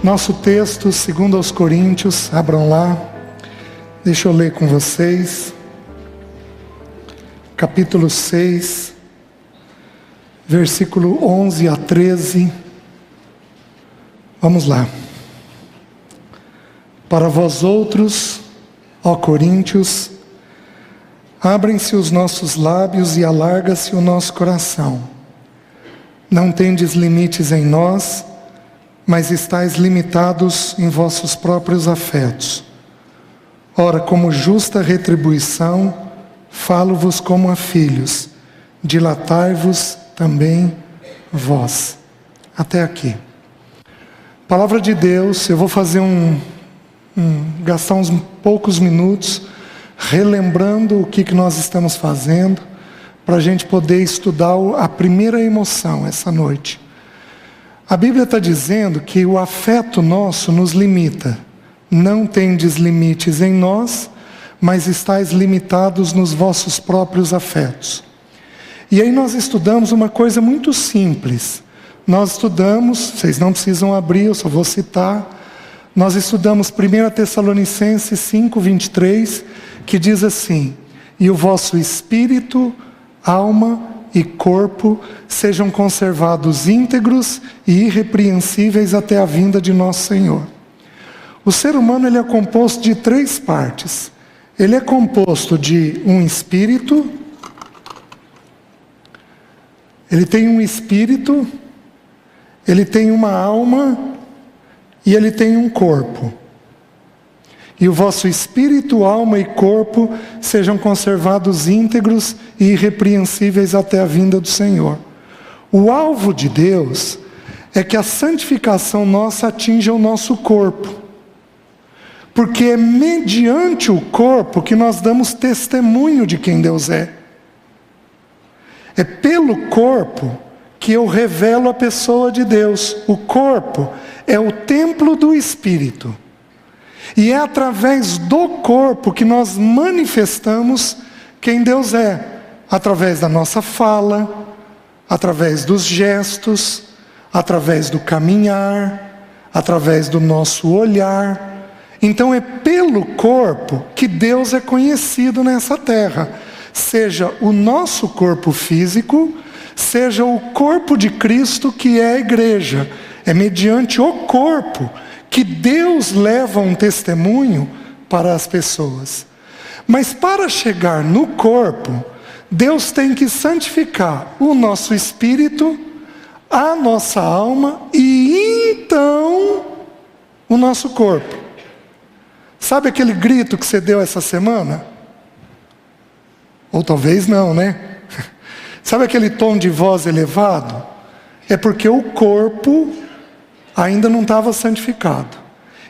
Nosso texto, segundo aos Coríntios, abram lá, deixa eu ler com vocês, capítulo 6, versículo 11 a 13, vamos lá. Para vós outros, ó Coríntios, abrem-se os nossos lábios e alarga-se o nosso coração. Não tendes limites em nós, mas estáis limitados em vossos próprios afetos. Ora, como justa retribuição, falo-vos como a filhos, dilatai-vos também vós. Até aqui. Palavra de Deus, eu vou fazer gastar uns poucos minutos, relembrando o que nós estamos fazendo, para a gente poder estudar a primeira emoção essa noite. A Bíblia está dizendo que o afeto nosso nos limita. Não tendes limites em nós, mas estáis limitados nos vossos próprios afetos. E aí nós estudamos uma coisa muito simples. Nós estudamos, vocês não precisam abrir, eu só vou citar. Nós estudamos 1 Tessalonicenses 5:23, que diz assim: e o vosso espírito, alma e corpo sejam conservados íntegros e irrepreensíveis até a vinda de nosso Senhor. O ser humano ele é composto de 3 partes. Ele é composto de um espírito, ele tem um espírito, ele tem uma alma e ele tem um corpo. E o vosso espírito, alma e corpo sejam conservados íntegros e irrepreensíveis até a vinda do Senhor. O alvo de Deus é que a santificação nossa atinja o nosso corpo. Porque é mediante o corpo que nós damos testemunho de quem Deus é. É pelo corpo que eu revelo a pessoa de Deus. O corpo é o templo do Espírito. E é através do corpo que nós manifestamos quem Deus é. Através da nossa fala, através dos gestos, através do caminhar, através do nosso olhar. Então é pelo corpo que Deus é conhecido nessa terra. Seja o nosso corpo físico, seja o corpo de Cristo que é a igreja. É mediante o corpo que Deus leva um testemunho para as pessoas. Mas para chegar no corpo, Deus tem que santificar o nosso espírito, a nossa alma e então o nosso corpo. Sabe aquele grito que você deu essa semana? Ou talvez não, né? Sabe aquele tom de voz elevado? É porque o corpo ainda não estava santificado.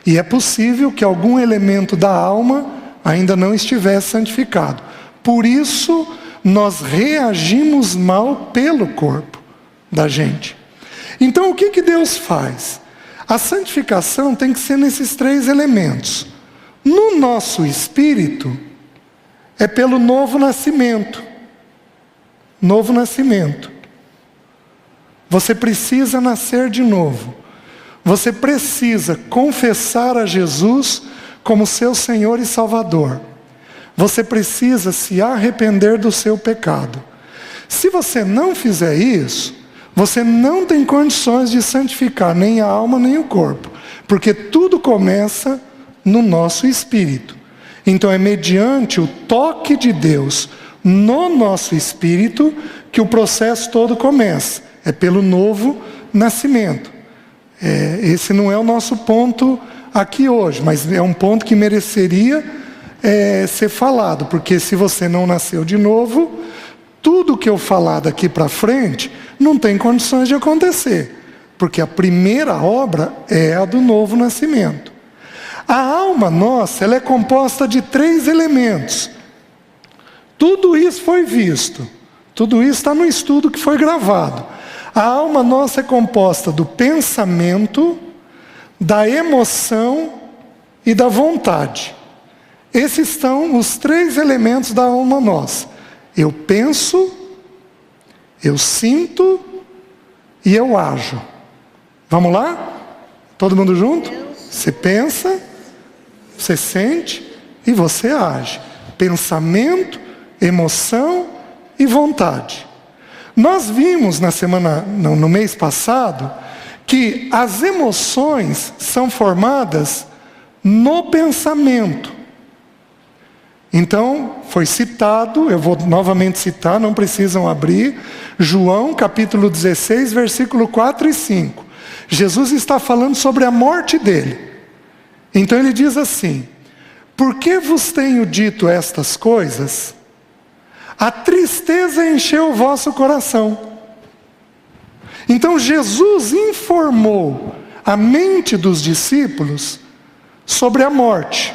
E é possível que algum elemento da alma ainda não estivesse santificado. Por isso, nós reagimos mal pelo corpo da gente. Então, o que Deus faz? A santificação tem que ser nesses 3 elementos. No nosso espírito, é pelo novo nascimento. Novo nascimento. Você precisa nascer de novo. Você precisa confessar a Jesus como seu Senhor e Salvador. Você precisa se arrepender do seu pecado. Se você não fizer isso, você não tem condições de santificar nem a alma nem o corpo. Porque tudo começa no nosso espírito. Então é mediante o toque de Deus no nosso espírito que o processo todo começa. É pelo novo nascimento. Esse não é o nosso ponto aqui hoje, mas é um ponto que mereceria ser falado, porque se você não nasceu de novo, tudo que eu falar daqui para frente não tem condições de acontecer, porque a primeira obra é a do novo nascimento. A alma nossa, ela é composta de 3 elementos. Tudo isso foi visto, tudo isso está no estudo que foi gravado. A alma nossa é composta do pensamento, da emoção e da vontade. Esses são os 3 elementos da alma nossa. Eu penso, eu sinto e eu ajo. Vamos lá? Todo mundo junto? Você pensa, você sente e você age. Pensamento, emoção e vontade. Nós vimos no mês passado, que as emoções são formadas no pensamento. Então, foi citado, eu vou novamente citar, não precisam abrir, João capítulo 16, versículo 4 e 5. Jesus está falando sobre a morte dele. Então ele diz assim: por que vos tenho dito estas coisas? A tristeza encheu o vosso coração. Então Jesus informou a mente dos discípulos sobre a morte.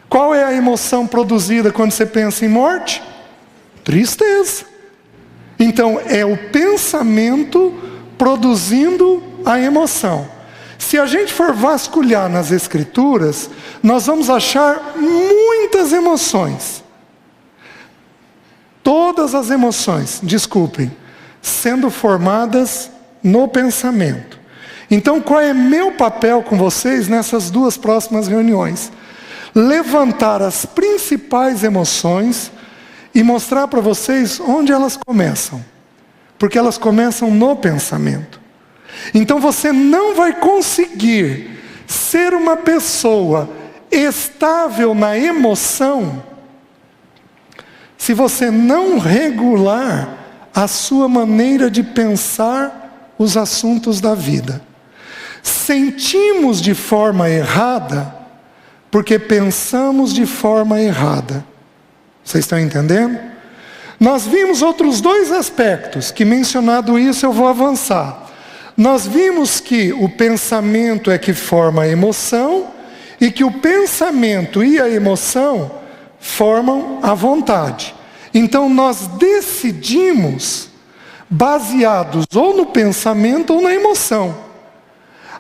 Qual é a emoção produzida quando você pensa em morte? Tristeza. Então é o pensamento produzindo a emoção. Se a gente for vasculhar nas Escrituras, nós vamos achar muitas emoções. Todas as emoções, desculpem, sendo formadas no pensamento. Então, qual é meu papel com vocês nessas duas próximas reuniões? Levantar as principais emoções e mostrar para vocês onde elas começam. Porque elas começam no pensamento. Então você não vai conseguir ser uma pessoa estável na emoção se você não regular a sua maneira de pensar os assuntos da vida. Sentimos de forma errada porque pensamos de forma errada. Vocês estão entendendo? Nós vimos outros dois aspectos, que mencionado isso eu vou avançar. Nós vimos que o pensamento é que forma a emoção, e que o pensamento e a emoção formam a vontade. Então nós decidimos baseados ou no pensamento ou na emoção.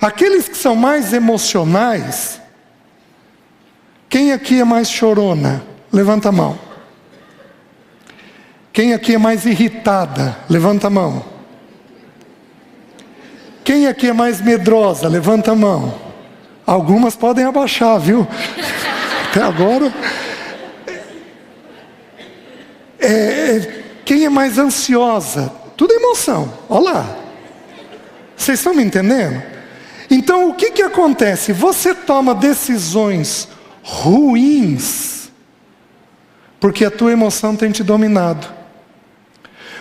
Aqueles que são mais emocionais, quem aqui é mais chorona? Levanta a mão. Quem aqui é mais irritada? Levanta a mão. Quem aqui é mais medrosa? Levanta a mão. Algumas podem abaixar, viu? Até agora. Quem é mais ansiosa? Tudo emoção. Olha lá. Vocês estão me entendendo? Então o que acontece? Você toma decisões ruins porque a tua emoção tem te dominado.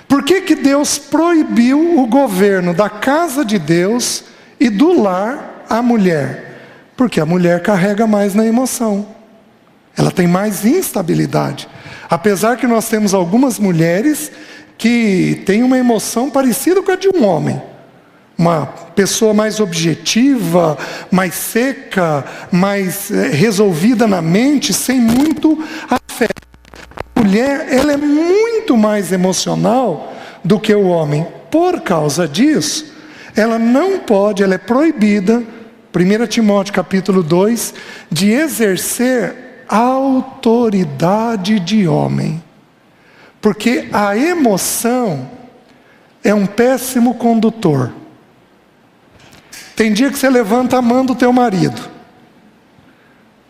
Por que Deus proibiu o governo da casa de Deus e do lar à mulher? Porque a mulher carrega mais na emoção. Ela tem mais instabilidade. Apesar que nós temos algumas mulheres que têm uma emoção parecida com a de um homem. Uma pessoa mais objetiva, mais seca, mais resolvida na mente, sem muito afeto. A mulher, ela é muito mais emocional do que o homem. Por causa disso, ela não pode, ela é proibida, 1 Timóteo capítulo 2, de exercer autoridade de homem. Porque a emoção é um péssimo condutor. Tem dia que você levanta amando o teu marido.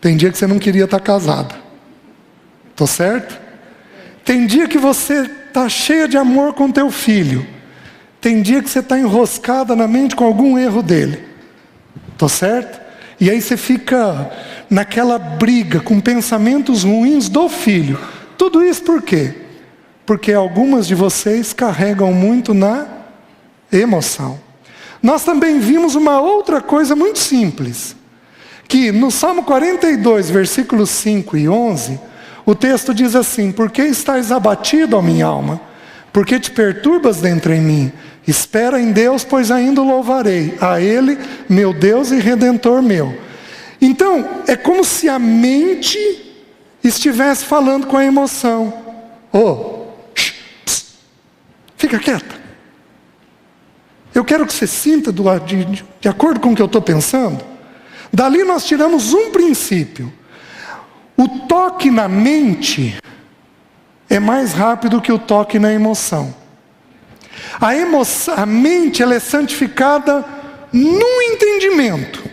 Tem dia que você não queria estar casada. Estou certo? Tem dia que você está cheia de amor com teu filho. Tem dia que você está enroscada na mente com algum erro dele. Estou certo? E aí você fica naquela briga com pensamentos ruins do filho. Tudo isso por quê? Porque algumas de vocês carregam muito na emoção. Nós também vimos uma outra coisa muito simples. Que no Salmo 42, versículos 5 e 11, o texto diz assim: por que estás abatido, ó minha alma? Por que te perturbas dentro em mim? Espera em Deus, pois ainda o louvarei. A Ele, meu Deus e Redentor meu. Então, é como se a mente estivesse falando com a emoção. Fica quieta. Eu quero que você sinta de acordo com o que eu estou pensando. Dali nós tiramos um princípio. O toque na mente é mais rápido que o toque na emoção. A mente ela é santificada no entendimento.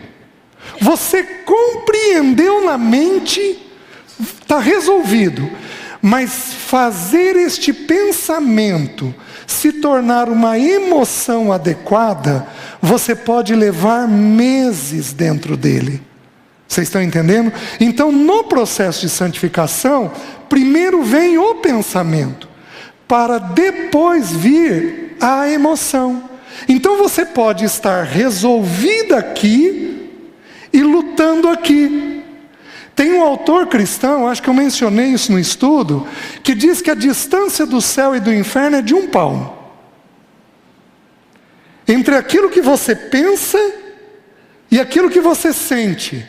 Você compreendeu na mente, está resolvido. Mas fazer este pensamento se tornar uma emoção adequada, você pode levar meses dentro dele. Vocês estão entendendo? Então, no processo de santificação, primeiro vem o pensamento, para depois vir a emoção. Então você pode estar resolvida aqui e lutando aqui. Tem um autor cristão, acho que eu mencionei isso no estudo, que diz que a distância do céu e do inferno é de 1 palmo. Entre aquilo que você pensa e aquilo que você sente.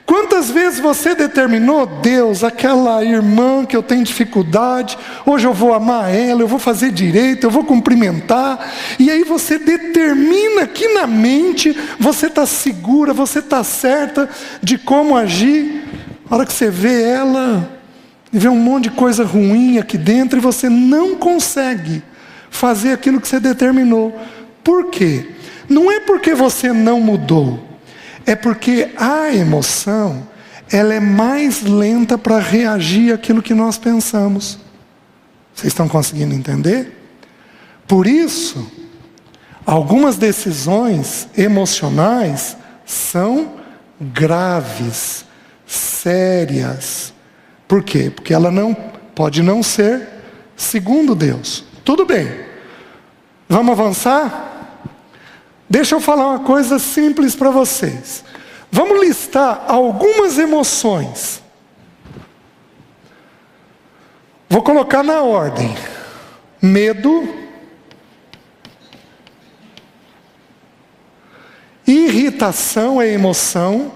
Quantas vezes você determinou, Deus, aquela irmã que eu tenho dificuldade, hoje eu vou amar ela, eu vou fazer direito, eu vou cumprimentar, e aí você determina que na mente você está segura, você está certa de como agir. A hora que você vê ela, e vê um monte de coisa ruim aqui dentro, e você não consegue fazer aquilo que você determinou. Por quê? Não é porque você não mudou, é porque a emoção, ela é mais lenta para reagir àquilo que nós pensamos. Vocês estão conseguindo entender? Por isso, algumas decisões emocionais são graves, sérias. Por quê? Porque ela não pode não ser segundo Deus. Tudo bem. Vamos avançar? Deixa eu falar uma coisa simples para vocês. Vamos listar algumas emoções. Vou colocar na ordem. Medo, irritação é emoção,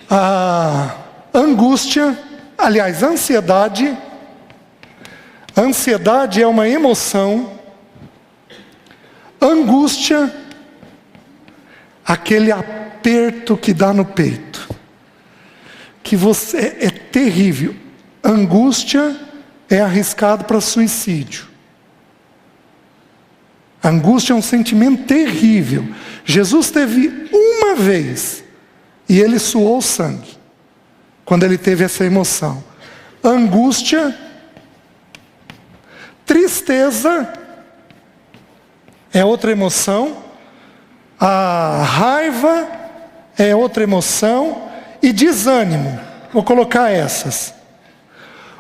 a angústia, aliás, ansiedade. Ansiedade é uma emoção. Angústia, aquele aperto que dá no peito, que você é terrível. Angústia é arriscado para suicídio. Angústia é um sentimento terrível. Jesus teve uma vez e ele suou sangue quando ele teve essa emoção. Angústia, tristeza é outra emoção, a raiva é outra emoção, e desânimo. Vou colocar essas.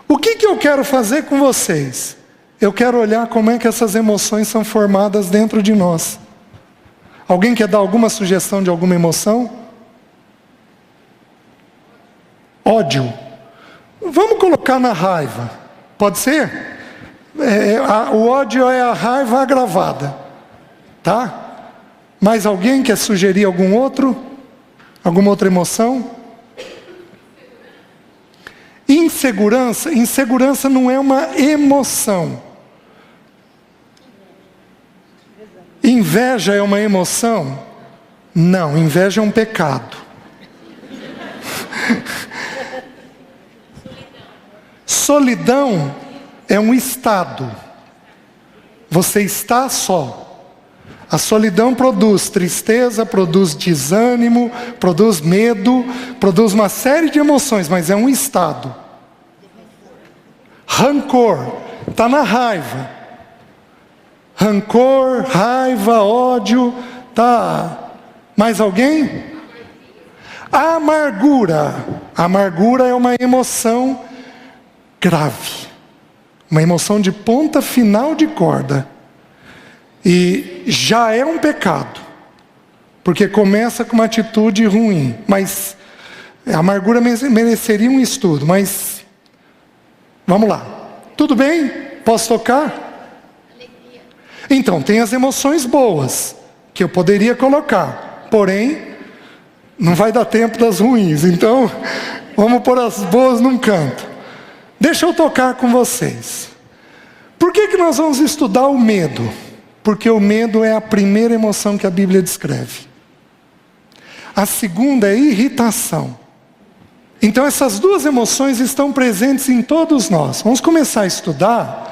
O que eu quero fazer com vocês? Eu quero olhar como é que essas emoções são formadas dentro de nós. Alguém quer dar alguma sugestão de alguma emoção? Ódio. Vamos colocar na raiva. Pode ser? O ódio é a raiva agravada. Tá? Mais alguém quer sugerir algum outro? Alguma outra emoção? Insegurança. Insegurança não é uma emoção. Inveja é uma emoção? Não, inveja é um pecado. Solidão é um estado. Você está só. A solidão produz tristeza, produz desânimo, produz medo, produz uma série de emoções, mas é um estado. Rancor, está na raiva. Rancor, raiva, ódio, tá. Mais alguém? Amargura. Amargura é uma emoção grave. Uma emoção de ponta final de corda. E já é um pecado. Porque começa com uma atitude ruim. Mas a amargura mereceria um estudo. Mas vamos lá. Tudo bem? Posso tocar? Então, tem as emoções boas, que eu poderia colocar. Porém, não vai dar tempo das ruins. Então, vamos pôr as boas num canto. Deixa eu tocar com vocês. Por que nós vamos estudar o medo? Porque o medo é a primeira emoção que a Bíblia descreve. A segunda é irritação. Então essas duas emoções estão presentes em todos nós. Vamos começar a estudar.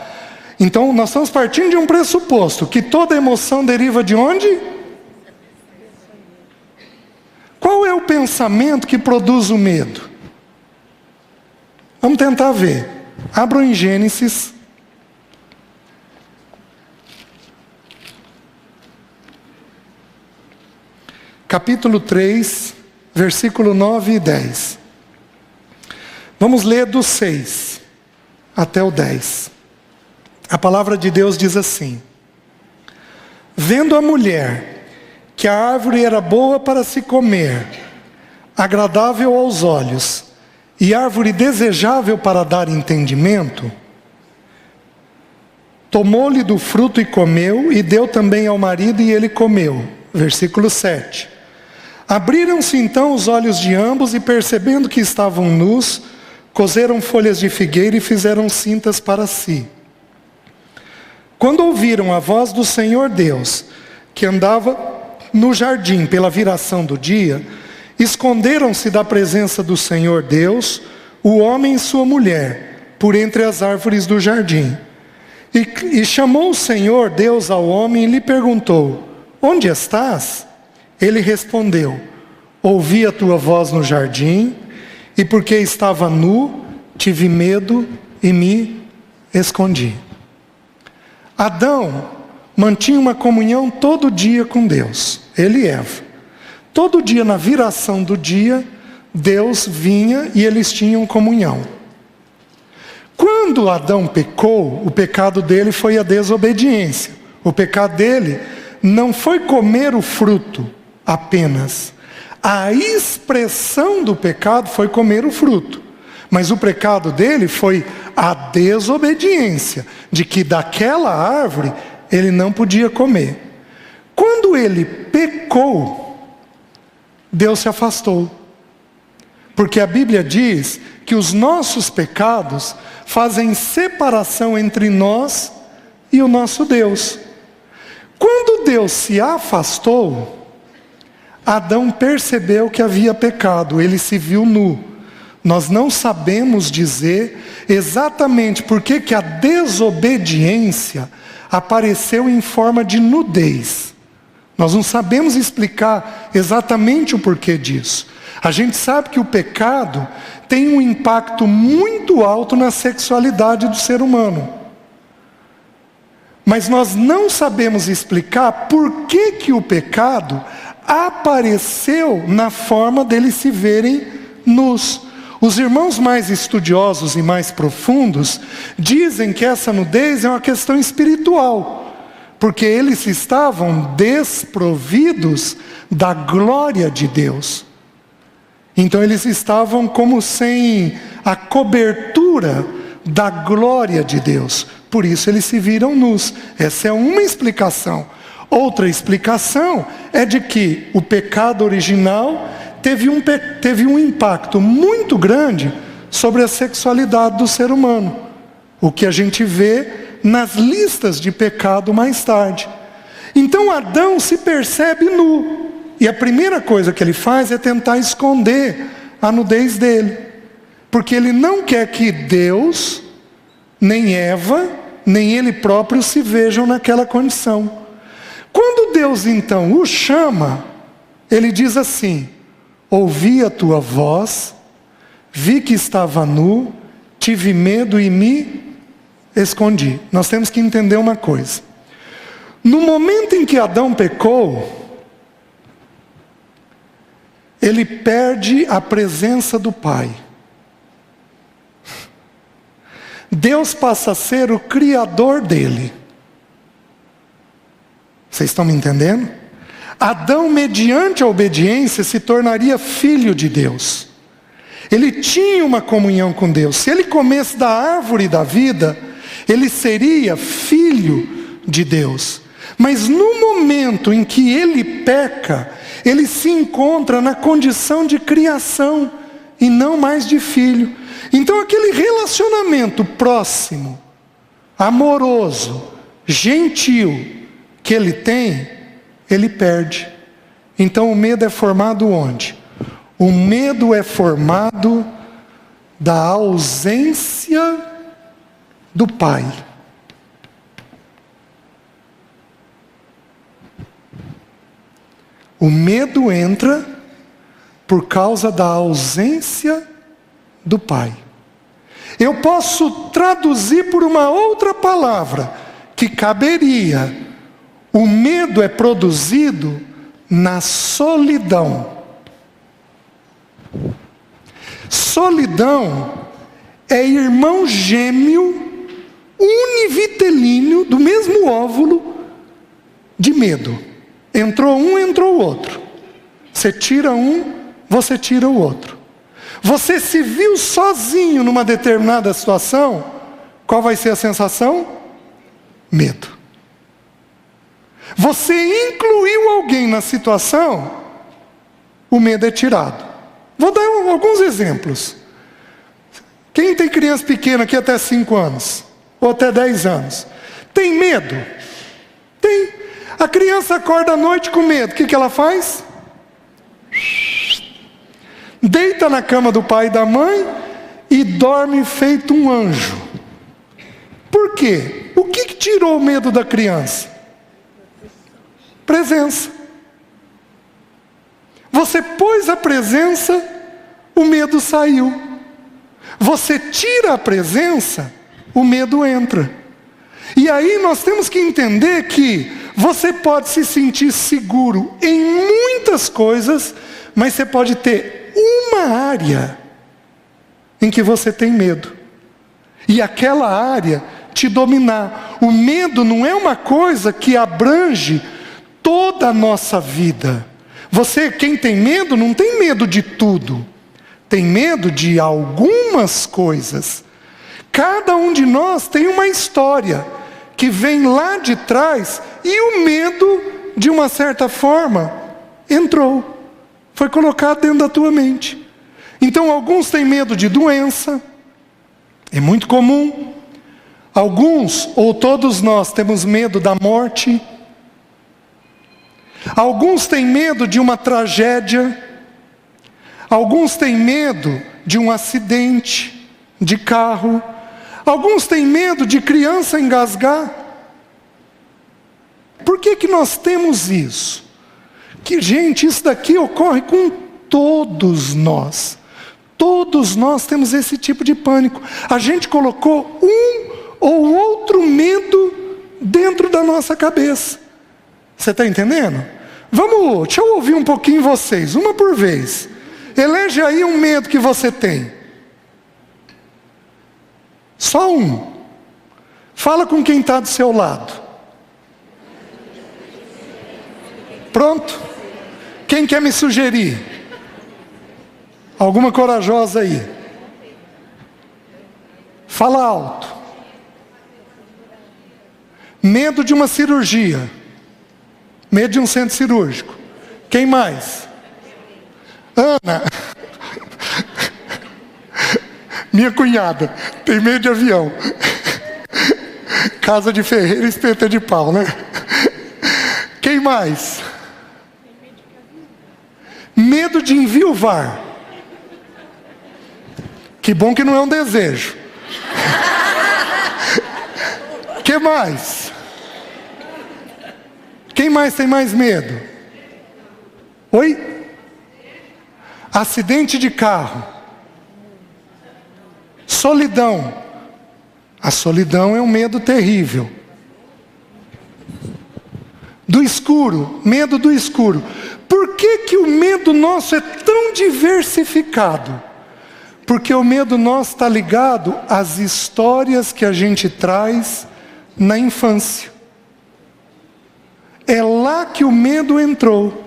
Então nós estamos partindo de um pressuposto, que toda emoção deriva de onde? Qual é o pensamento que produz o medo? Vamos tentar ver. Abram em Gênesis. Capítulo 3, versículo 9 e 10. Vamos ler do 6 até o 10. A palavra de Deus diz assim: vendo a mulher que a árvore era boa para se comer, agradável aos olhos, e árvore desejável para dar entendimento, tomou-lhe do fruto e comeu, e deu também ao marido, e ele comeu. Versículo 7. Abriram-se então os olhos de ambos, e percebendo que estavam nus, coseram folhas de figueira e fizeram cintas para si. Quando ouviram a voz do Senhor Deus, que andava no jardim pela viração do dia, esconderam-se da presença do Senhor Deus, o homem e sua mulher, por entre as árvores do jardim. E chamou o Senhor Deus ao homem e lhe perguntou: onde estás? Ele respondeu: ouvi a tua voz no jardim, e porque estava nu, tive medo e me escondi. Adão mantinha uma comunhão todo dia com Deus, ele e Eva. Todo dia, na viração do dia, Deus vinha e eles tinham comunhão. Quando Adão pecou, o pecado dele foi a desobediência. O pecado dele não foi comer o fruto apenas. A expressão do pecado foi comer o fruto. Mas o pecado dele foi a desobediência, de que daquela árvore ele não podia comer. Quando ele pecou, Deus se afastou. Porque a Bíblia diz que os nossos pecados fazem separação entre nós e o nosso Deus. Quando Deus se afastou, Adão percebeu que havia pecado, ele se viu nu. Nós não sabemos dizer exatamente por que a desobediência apareceu em forma de nudez. Nós não sabemos explicar exatamente o porquê disso. A gente sabe que o pecado tem um impacto muito alto na sexualidade do ser humano. Mas nós não sabemos explicar por que o pecado apareceu na forma deles se verem nus. Os irmãos mais estudiosos e mais profundos dizem que essa nudez é uma questão espiritual, porque eles estavam desprovidos da glória de Deus. Então eles estavam como sem a cobertura da glória de Deus. Por isso eles se viram nus. Essa é uma explicação. Outra explicação é de que o pecado original teve um impacto muito grande sobre a sexualidade do ser humano. O que a gente vê nas listas de pecado mais tarde. Então Adão se percebe nu. E a primeira coisa que ele faz é tentar esconder a nudez dele. Porque ele não quer que Deus, nem Eva, nem ele próprio se vejam naquela condição. Quando Deus então o chama, ele diz assim: ouvi a tua voz, vi que estava nu, tive medo e me escondi. Nós temos que entender uma coisa. No momento em que Adão pecou, ele perde a presença do Pai. Deus passa a ser o criador dele. Vocês estão me entendendo? Adão, mediante a obediência, se tornaria filho de Deus. Ele tinha uma comunhão com Deus. Se ele comesse da árvore da vida, ele seria filho de Deus. Mas no momento em que ele peca, ele se encontra na condição de criação e não mais de filho. Então aquele relacionamento próximo, amoroso, gentil que ele tem, ele perde. Então o medo é formado onde? O medo é formado da ausência do Pai. O medo entra por causa da ausência do pai. Eu posso traduzir por uma outra palavra que caberia. O medo é produzido na solidão. Solidão é irmão gêmeo, univitelíneo, do mesmo óvulo, de medo. Entrou um, entrou o outro. Você tira um, você tira o outro. Você se viu sozinho numa determinada situação, qual vai ser a sensação? Medo. Você incluiu alguém na situação, o medo é tirado. Vou dar alguns exemplos. Quem tem criança pequena aqui até 5 anos, ou até 10 anos, tem medo? Tem. A criança acorda à noite com medo, o que ela faz? Deita na cama do pai e da mãe e dorme feito um anjo. Por quê? O que tirou o medo da criança? Presença. Você pôs a presença, o medo saiu. Você tira a presença, o medo entra. E aí nós temos que entender que você pode se sentir seguro em muitas coisas, mas você pode ter uma área em que você tem medo. E aquela área te dominar. O medo não é uma coisa que abrange toda a nossa vida. Você, quem tem medo, não tem medo de tudo. Tem medo de algumas coisas. Cada um de nós tem uma história que vem lá de trás e o medo, de uma certa forma, entrou. Foi colocado dentro da tua mente. Então, alguns têm medo de doença. É muito comum. Alguns, ou todos nós, temos medo da morte. Alguns têm medo de uma tragédia. Alguns têm medo de um acidente de carro. Alguns têm medo de criança engasgar. Por que nós temos isso? Que, gente, isso daqui ocorre com todos nós. Todos nós temos esse tipo de pânico. A gente colocou um ou outro medo dentro da nossa cabeça. Você está entendendo? Deixa eu ouvir um pouquinho vocês, uma por vez. Elege aí um medo que você tem. Só um. Fala com quem está do seu lado. Pronto? Quem quer me sugerir? Alguma corajosa aí? Fala alto. Medo de uma cirurgia. Medo de um centro cirúrgico. Quem mais? Ana. Minha cunhada. Tem medo de avião. Casa de ferreiro e espeta de pau, né? Quem mais? Medo de enviuvar. Que bom que não é um desejo. Que mais? Quem mais tem mais medo? Oi? Acidente de carro. Solidão. A solidão é um medo terrível. Do escuro, medo do escuro. Por que o medo nosso é tão diversificado? Porque o medo nosso está ligado às histórias que a gente traz na infância. É lá que o medo entrou.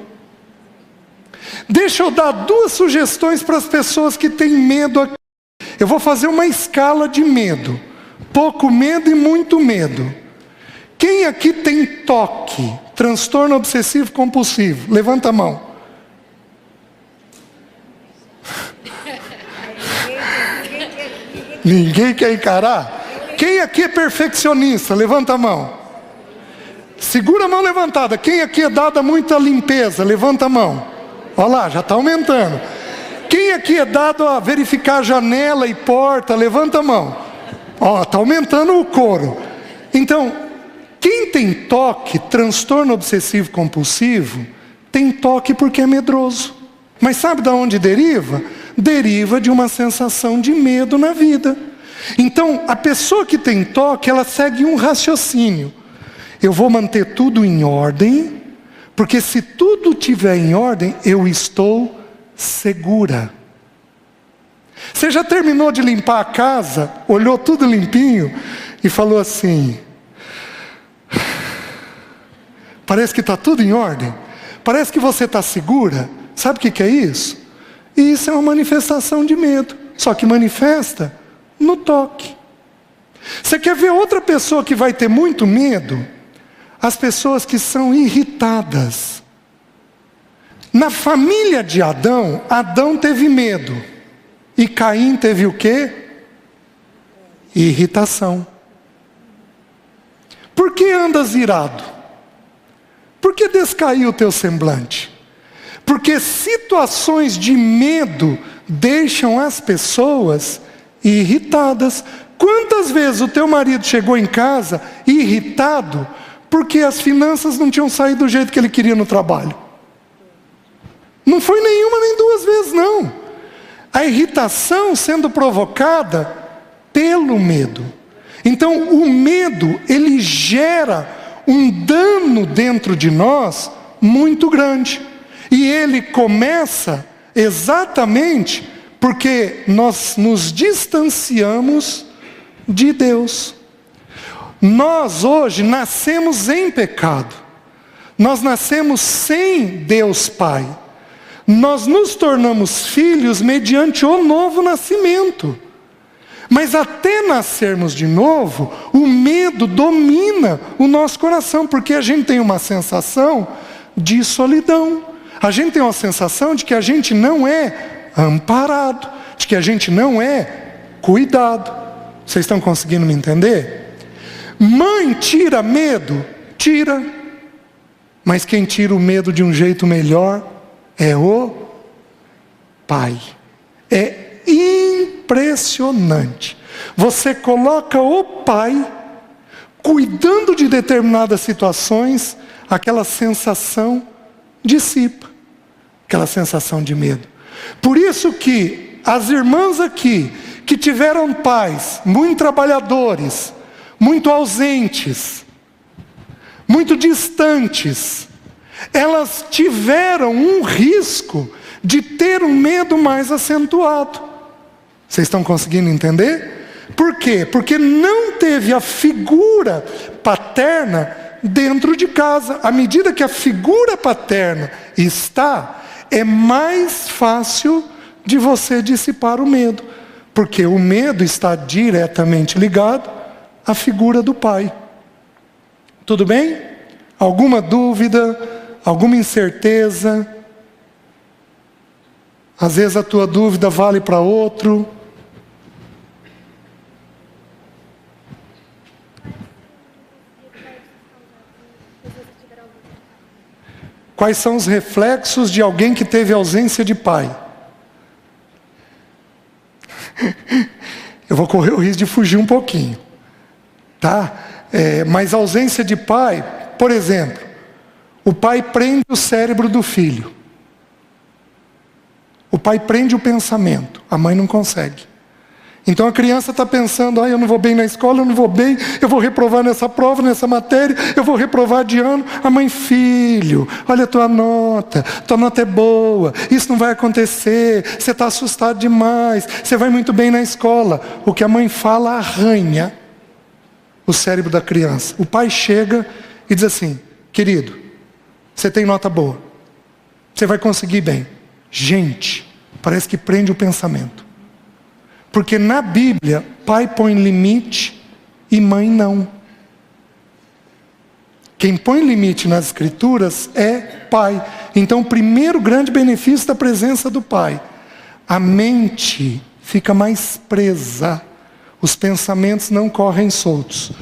Deixa eu dar 2 sugestões para as pessoas que têm medo aqui. Eu vou fazer uma escala de medo. Pouco medo e muito medo. Quem aqui tem TOC, transtorno obsessivo compulsivo? Levanta a mão. Ninguém quer encarar? Quem aqui é perfeccionista? Levanta a mão. Segura a mão levantada. Quem aqui é dado a muita limpeza? Levanta a mão. Olha lá, já está aumentando. Quem aqui é dado a verificar janela e porta? Levanta a mão. Ó, está aumentando o coro. Então, quem tem TOC, transtorno obsessivo compulsivo, tem toque porque é medroso. Mas sabe de onde deriva? Deriva de uma sensação de medo na vida. Então, a pessoa que tem toque, ela segue um raciocínio. Eu vou manter tudo em ordem, porque se tudo estiver em ordem, eu estou segura. Você já terminou de limpar a casa, olhou tudo limpinho e falou assim: parece que está tudo em ordem, parece que você está segura. Sabe o que é isso? Isso é uma manifestação de medo, só que manifesta no toque. Você quer ver outra pessoa que vai ter muito medo? As pessoas que são irritadas. Na família de Adão, Adão teve medo. E Caim teve o quê? Irritação. Por que andas irado? Por que descaiu o teu semblante? Porque situações de medo deixam as pessoas irritadas. Quantas vezes o teu marido chegou em casa irritado porque as finanças não tinham saído do jeito que ele queria no trabalho? Não foi nenhuma nem duas vezes, não. A irritação sendo provocada pelo medo. Então, o medo, ele gera um dano dentro de nós muito grande. E ele começa exatamente porque nós nos distanciamos de Deus. Nós hoje nascemos em pecado. Nós nascemos sem Deus Pai. Nós nos tornamos filhos mediante o novo nascimento. Mas até nascermos de novo, o medo domina o nosso coração, porque a gente tem uma sensação de solidão. A gente tem uma sensação de que a gente não é amparado, de que a gente não é cuidado. Vocês estão conseguindo me entender? Mãe tira medo? Tira. Mas quem tira o medo de um jeito melhor é o pai. É impressionante. Você coloca o pai cuidando de determinadas situações, aquela sensação dissipa, aquela sensação de medo. Por isso que as irmãs aqui, que tiveram pais muito trabalhadores, muito ausentes, muito distantes, elas tiveram um risco de ter um medo mais acentuado. Vocês estão conseguindo entender? Por quê? Porque não teve a figura paterna dentro de casa. À medida que a figura paterna está, é mais fácil de você dissipar o medo. Porque o medo está diretamente ligado à figura do pai. Tudo bem? Alguma dúvida? Alguma incerteza? Às vezes a tua dúvida vale para outro. Quais são os reflexos de alguém que teve ausência de pai? Eu vou correr o risco de fugir um pouquinho, tá? Mas a ausência de pai, por exemplo, o pai prende o cérebro do filho. O pai prende o pensamento, a mãe não consegue. Então a criança está pensando: eu não vou bem na escola, eu não vou bem, eu vou reprovar nessa prova, nessa matéria, eu vou reprovar de ano. A mãe: filho, olha a tua nota é boa, isso não vai acontecer, você está assustado demais, você vai muito bem na escola. O que a mãe fala arranha o cérebro da criança. O pai chega e diz assim: querido, você tem nota boa, você vai conseguir bem. Gente, parece que prende o pensamento. Porque na Bíblia, pai põe limite e mãe não. Quem põe limite nas Escrituras é pai. Então o primeiro grande benefício da presença do pai: a mente fica mais presa, os pensamentos não correm soltos.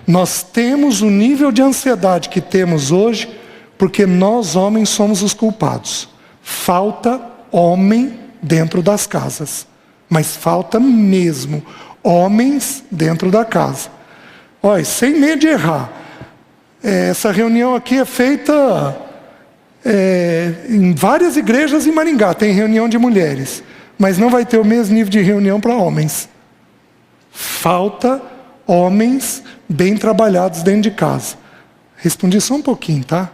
Nós temos o nível de ansiedade que temos hoje porque nós homens somos os culpados. Falta homem dentro das casas. Mas falta mesmo homens dentro da casa. Olha, sem medo de errar. Essa reunião aqui é feita em várias igrejas em Maringá tem reunião de mulheres, mas não vai ter o mesmo nível de reunião para homens. Falta homens bem trabalhados dentro de casa. Respondi só um pouquinho, tá?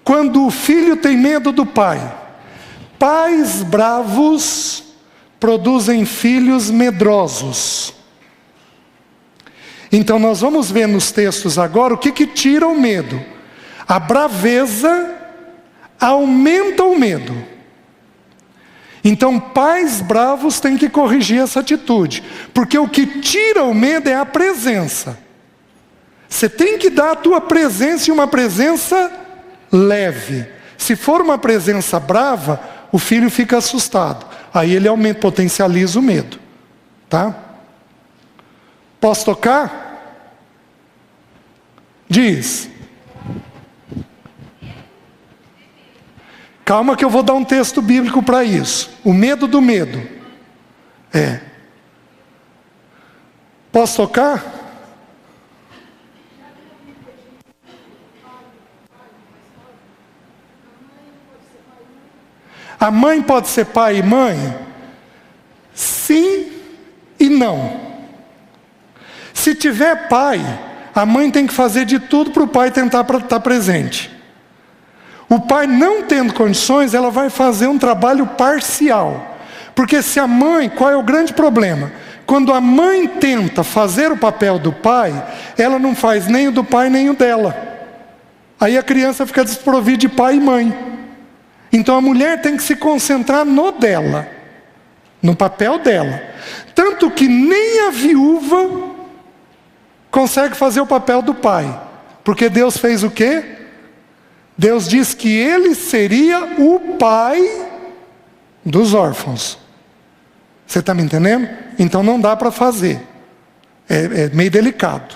Quando o filho tem medo do pai, pais bravos produzem filhos medrosos. Então nós vamos ver nos textos agora o que tira o medo. A braveza aumenta o medo. Então pais bravos têm que corrigir essa atitude, porque o que tira o medo é a presença. Você tem que dar a tua presença, e uma presença leve. Se for uma presença brava, o filho fica assustado. Aí ele aumenta, potencializa o medo. Tá? Posso tocar? Diz. Calma que eu vou dar um texto bíblico para isso. O medo do medo. Posso tocar? A mãe pode ser pai e mãe? Sim e não. Se tiver pai, a mãe tem que fazer de tudo para o pai tentar estar presente. O pai não tendo condições, ela vai fazer um trabalho parcial. Porque se a mãe, qual é o grande problema? Quando a mãe tenta fazer o papel do pai, ela não faz nem o do pai nem o dela. Aí a criança fica desprovida de pai e mãe. Então a mulher tem que se concentrar no dela, no papel dela. Tanto que nem a viúva consegue fazer o papel do pai. Porque Deus fez o quê? Deus diz que ele seria o pai dos órfãos. Você está me entendendo? Então não dá para fazer. É meio delicado.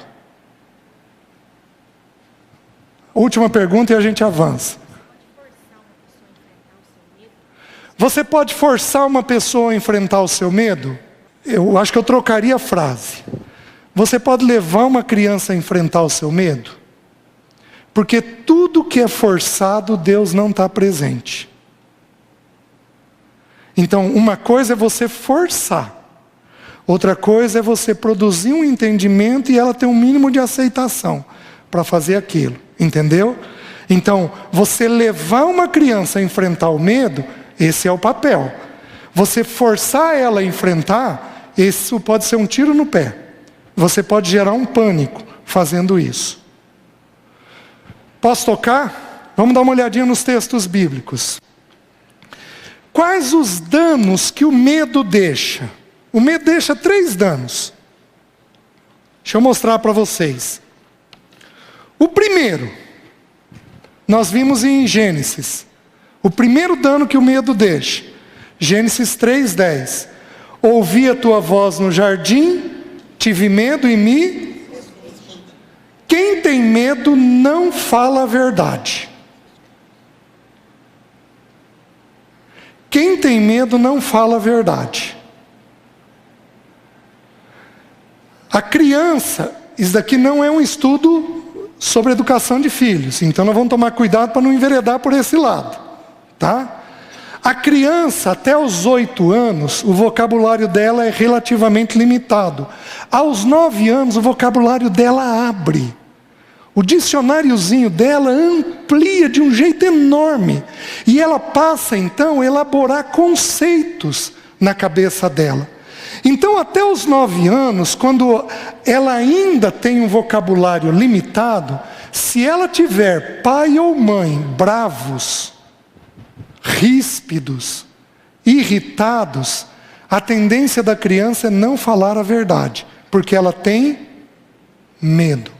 Última pergunta e a gente avança. Você pode forçar uma pessoa a enfrentar o seu medo? Eu acho que eu trocaria a frase. Você pode levar uma criança a enfrentar o seu medo? Porque tudo que é forçado, Deus não está presente. Então, uma coisa é você forçar. Outra coisa é você produzir um entendimento e ela ter um mínimo de aceitação para fazer aquilo. Entendeu? Então, você levar uma criança a enfrentar o medo, esse é o papel. Você forçar ela a enfrentar, isso pode ser um tiro no pé. Você pode gerar um pânico fazendo isso. Posso tocar? Vamos dar uma olhadinha nos textos bíblicos. Quais os danos que o medo deixa? O medo deixa 3 danos. Deixa eu mostrar para vocês. O primeiro, nós vimos em Gênesis. O primeiro dano que o medo deixa. Gênesis 3:10. Ouvi a tua voz no jardim, tive medo e me... Quem tem medo não fala a verdade. Quem tem medo não fala a verdade. A criança, isso daqui não é um estudo sobre educação de filhos, então nós vamos tomar cuidado para não enveredar por esse lado, tá? A criança, até os 8 anos, o vocabulário dela é relativamente limitado. Aos 9 anos, o vocabulário dela abre. O dicionáriozinho dela amplia de um jeito enorme. E ela passa, então, a elaborar conceitos na cabeça dela. Então, até os 9 anos, quando ela ainda tem um vocabulário limitado, se ela tiver pai ou mãe bravos, ríspidos, irritados, a tendência da criança é não falar a verdade, porque ela tem medo.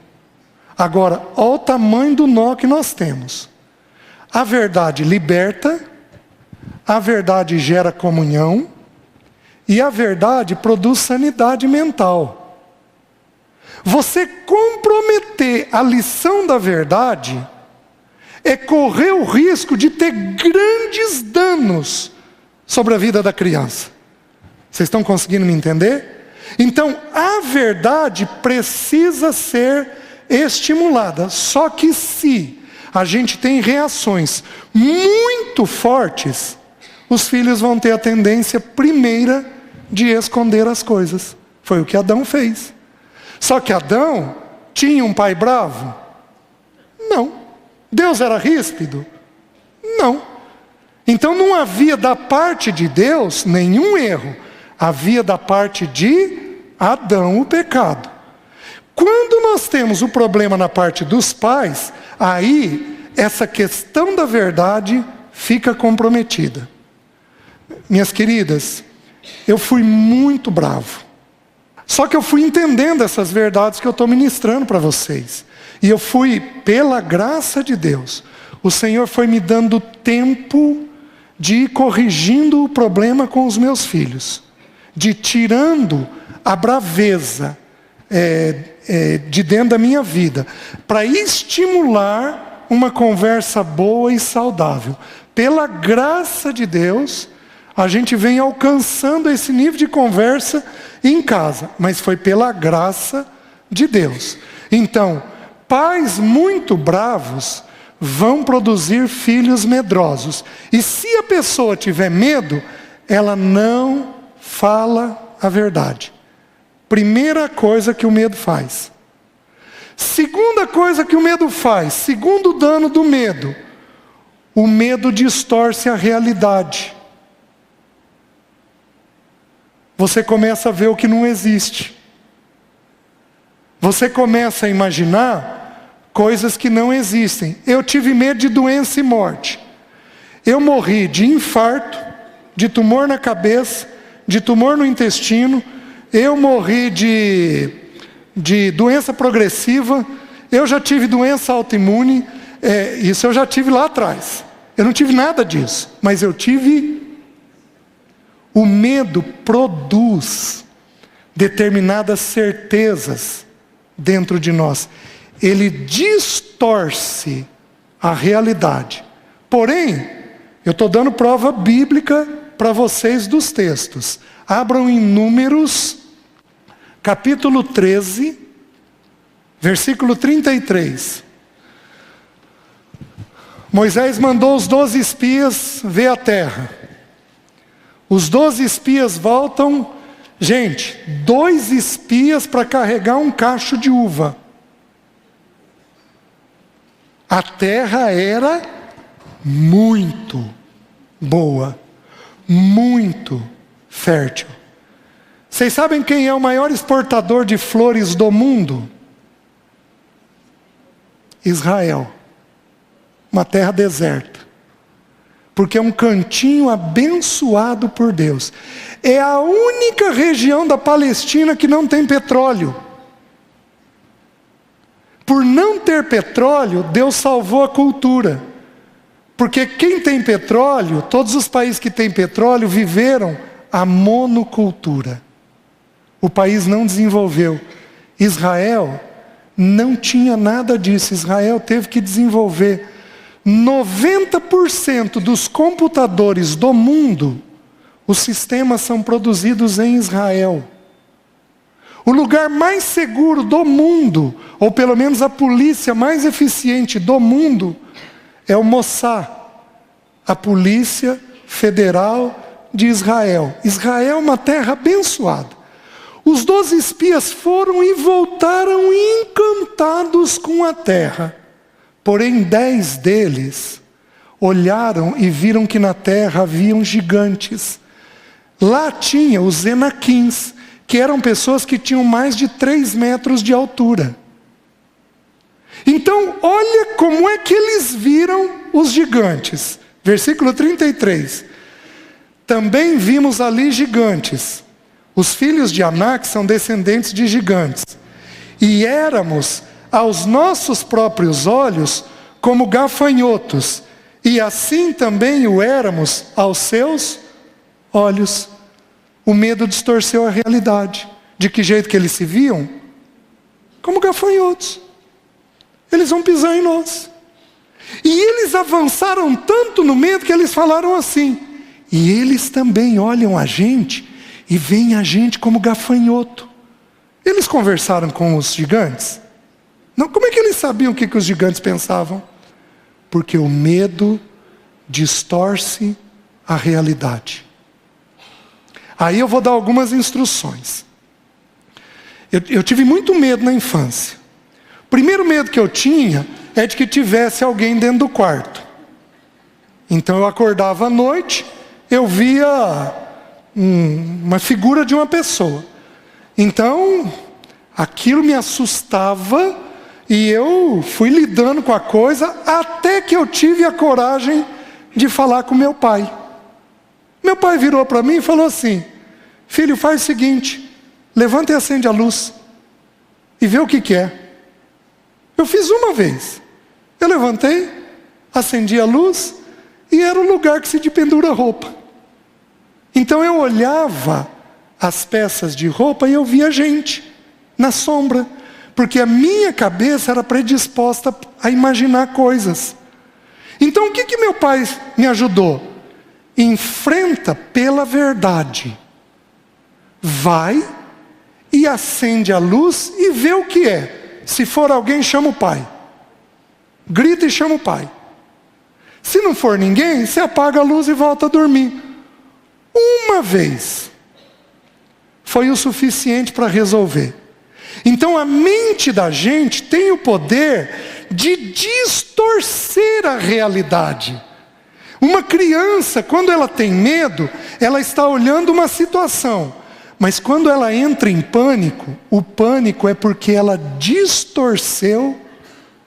Agora, olha o tamanho do nó que nós temos. A verdade liberta, a verdade gera comunhão, e a verdade produz sanidade mental. Você comprometer a lição da verdade é correr o risco de ter grandes danos sobre a vida da criança. Vocês estão conseguindo me entender? Então, a verdade precisa ser estimulada. Só que se a gente tem reações muito fortes, os filhos vão ter a tendência primeira de esconder as coisas. Foi o que Adão fez. Só que Adão tinha um pai bravo? Não. Deus era ríspido? Não. Então não havia da parte de Deus nenhum erro. Havia da parte de Adão o pecado. Quando nós temos o problema na parte dos pais, aí essa questão da verdade fica comprometida. Minhas queridas, eu fui muito bravo. Só que eu fui entendendo essas verdades que eu estou ministrando para vocês. E eu fui, pela graça de Deus, o Senhor foi me dando tempo de ir corrigindo o problema com os meus filhos. De tirando a braveza de dentro da minha vida. Para estimular uma conversa boa e saudável. Pela graça de Deus, a gente vem alcançando esse nível de conversa em casa. Mas foi pela graça de Deus. Então, pais muito bravos vão produzir filhos medrosos. E se a pessoa tiver medo, ela não fala a verdade. Primeira coisa que o medo faz. Segunda coisa que o medo faz, segundo dano do medo, o medo distorce a realidade. Você começa a ver o que não existe. Você começa a imaginar coisas que não existem. Eu tive medo de doença e morte. Eu morri de infarto, de tumor na cabeça, de tumor no intestino. Eu morri de doença progressiva. Eu já tive doença autoimune. Isso eu já tive lá atrás. Eu não tive nada disso, mas eu tive. O medo produz determinadas certezas dentro de nós. Ele distorce a realidade. Porém, eu estou dando prova bíblica para vocês dos textos. Abram em Números, capítulo 13, versículo 33. Moisés mandou os 12 espias ver a terra. Os 12 espias voltam, gente, 2 espias para carregar um cacho de uva. A terra era muito boa, muito fértil. Vocês sabem quem é o maior exportador de flores do mundo? Israel. Uma terra deserta. Porque é um cantinho abençoado por Deus. É a única região da Palestina que não tem petróleo. Por não ter petróleo, Deus salvou a cultura. Porque quem tem petróleo, todos os países que têm petróleo viveram a monocultura. O país não desenvolveu. Israel não tinha nada disso. Israel teve que desenvolver. 90% dos computadores do mundo, os sistemas são produzidos em Israel. O lugar mais seguro do mundo, ou pelo menos a polícia mais eficiente do mundo, é o Mossad, a Polícia Federal de Israel. Israel é uma terra abençoada. Os 12 espias foram e voltaram encantados com a terra. Porém, 10 deles olharam e viram que na terra haviam gigantes. Lá tinha os Enaquins, que eram pessoas que tinham mais de 3 metros de altura. Então, olha como é que eles viram os gigantes. Versículo 33. Também vimos ali gigantes. Os filhos de Anak são descendentes de gigantes. E éramos, aos nossos próprios olhos, como gafanhotos. E assim também o éramos aos seus olhos. O medo distorceu a realidade. De que jeito que eles se viam? Como gafanhotos. Eles vão pisar em nós. E eles avançaram tanto no medo que eles falaram assim: e eles também olham a gente e veem a gente como gafanhoto. Eles conversaram com os gigantes? Não, como é que eles sabiam o que os gigantes pensavam? Porque o medo distorce a realidade. Aí eu vou dar algumas instruções. Eu tive muito medo na infância. O primeiro medo que eu tinha é de que tivesse alguém dentro do quarto. Então eu acordava à noite, eu via uma figura de uma pessoa. Então, aquilo me assustava e eu fui lidando com a coisa até que eu tive a coragem de falar com meu pai. Meu pai virou para mim e falou assim: filho, faz o seguinte, levanta e acende a luz e vê o que é. Eu fiz uma vez. Eu levantei, acendi a luz e era o lugar que se pendura roupa. Então eu olhava as peças de roupa e eu via gente na sombra, porque a minha cabeça era predisposta a imaginar coisas. Então o que meu pai me ajudou? Enfrenta pela verdade. Vai e acende a luz e vê o que é. Se for alguém, chama o pai. Grita e chama o pai. Se não for ninguém, você apaga a luz e volta a dormir. Uma vez foi o suficiente para resolver. Então a mente da gente tem o poder de distorcer a realidade. Uma criança, quando ela tem medo, ela está olhando uma situação. Mas quando ela entra em pânico, o pânico é porque ela distorceu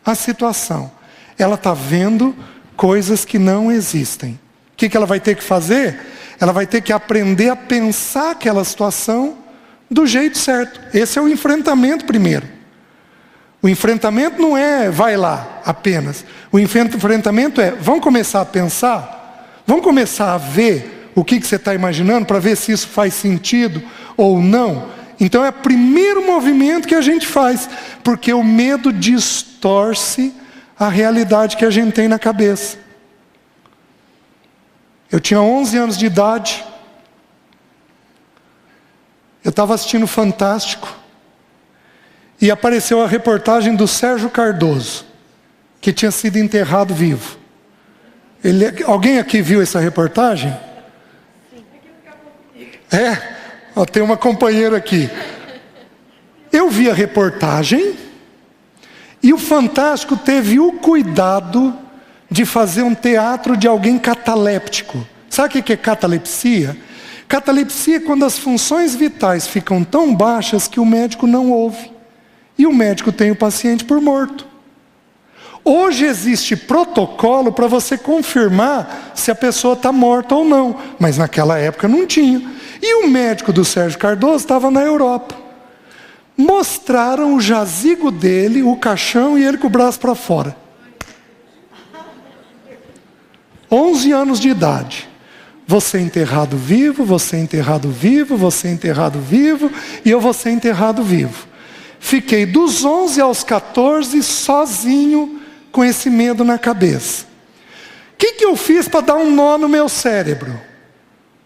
a situação. Ela está vendo coisas que não existem. O que ela vai ter que fazer? Ela vai ter que aprender a pensar aquela situação do jeito certo. Esse é o enfrentamento primeiro. O enfrentamento não é vai lá apenas. O enfrentamento é vamos começar a pensar, vamos começar a ver o que você está imaginando para ver se isso faz sentido ou não. Então é o primeiro movimento que a gente faz, porque o medo distorce a realidade que a gente tem na cabeça. Eu tinha 11 anos de idade. Eu estava assistindo Fantástico. E apareceu a reportagem do Sérgio Cardoso, que tinha sido enterrado vivo. Alguém aqui viu essa reportagem? Tem uma companheira aqui. Eu vi a reportagem e o Fantástico teve o cuidado de fazer um teatro de alguém cataléptico. Sabe o que é catalepsia? Catalepsia é quando as funções vitais ficam tão baixas que o médico não ouve. E o médico tem o paciente por morto. Hoje existe protocolo para você confirmar se a pessoa está morta ou não. Mas naquela época não tinha. E o médico do Sérgio Cardoso estava na Europa. Mostraram o jazigo dele, o caixão e ele com o braço para fora. 11 anos de idade. Você é enterrado vivo, você é enterrado vivo, você é enterrado vivo e eu vou ser enterrado vivo. Fiquei dos 11 aos 14 sozinho com esse medo na cabeça. O que eu fiz para dar um nó no meu cérebro?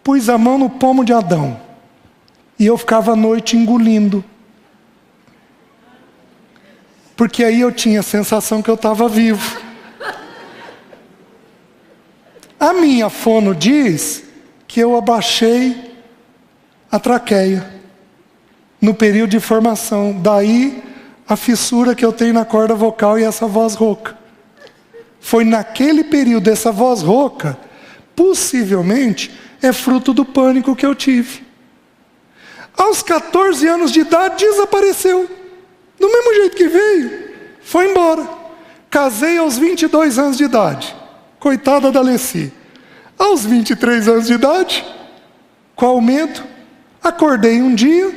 Pus a mão no pomo de Adão. E eu ficava à noite engolindo. Porque aí eu tinha a sensação que eu estava vivo. A minha fono diz que eu abaixei a traqueia no período de formação. Daí a fissura que eu tenho na corda vocal e essa voz rouca. Foi naquele período, essa voz rouca, possivelmente, é fruto do pânico que eu tive. Aos 14 anos de idade, desapareceu. Do mesmo jeito que veio, foi embora. Casei aos 22 anos de idade. Coitada da Alessi. Aos 23 anos de idade, qual o medo? Acordei um dia,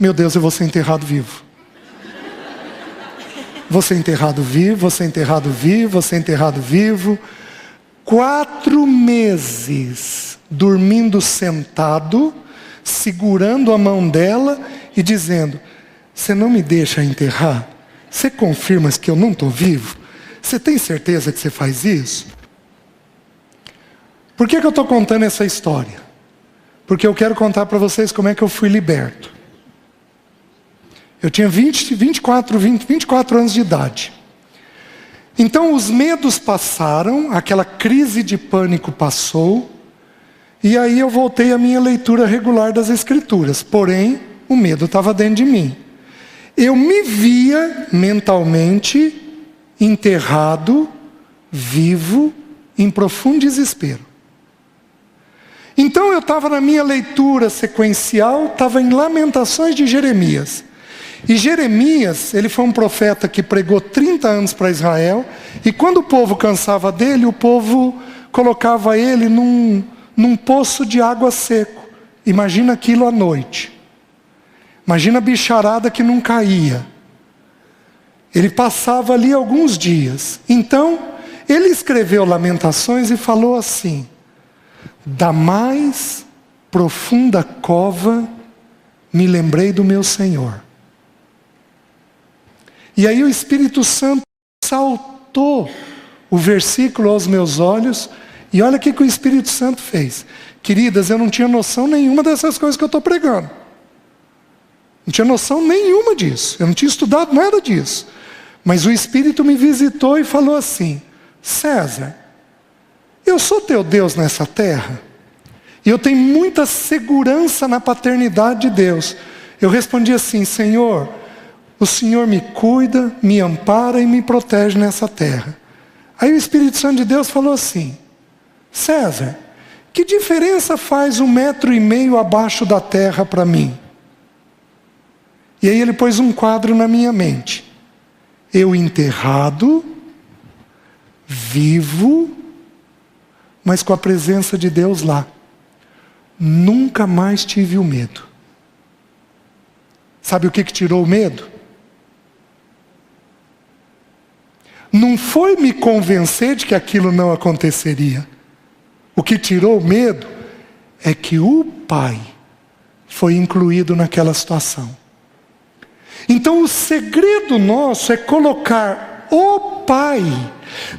meu Deus, eu vou ser enterrado vivo. Vou ser enterrado vivo, vou ser enterrado vivo, vou ser enterrado vivo. 4 meses dormindo sentado, segurando a mão dela e dizendo: você não me deixa enterrar? Você confirma que eu não estou vivo? Você tem certeza que você faz isso? Por que eu estou contando essa história? Porque eu quero contar para vocês como é que eu fui liberto. Eu tinha 24 anos de idade. Então os medos passaram, aquela crise de pânico passou, e aí eu voltei à minha leitura regular das Escrituras. Porém, o medo estava dentro de mim. Eu me via mentalmente enterrado, vivo, em profundo desespero. Então eu estava na minha leitura sequencial, estava em Lamentações de Jeremias. E Jeremias, ele foi um profeta que pregou 30 anos para Israel, e quando o povo cansava dele, o povo colocava ele num poço de água seco. Imagina aquilo à noite. Imagina a bicharada que não caía. Ele passava ali alguns dias. Então, ele escreveu Lamentações e falou assim: da mais profunda cova me lembrei do meu Senhor. E aí o Espírito Santo saltou o versículo aos meus olhos, e olha o que o Espírito Santo fez. Queridas, eu não tinha noção nenhuma dessas coisas que eu estou pregando. Não tinha noção nenhuma disso. Eu não tinha estudado nada disso. Mas o Espírito me visitou e falou assim: César, eu sou teu Deus nessa terra, e eu tenho muita segurança na paternidade de Deus. Eu respondi assim: Senhor, o Senhor me cuida, me ampara e me protege nessa terra. Aí o Espírito Santo de Deus falou assim: César, que diferença faz 1,5 metro abaixo da terra para mim? E aí ele pôs um quadro na minha mente. Eu enterrado, vivo, mas com a presença de Deus lá. Nunca mais tive o medo. Sabe o que tirou o medo? Não foi me convencer de que aquilo não aconteceria. O que tirou o medo é que o Pai foi incluído naquela situação. Então o segredo nosso é colocar o Pai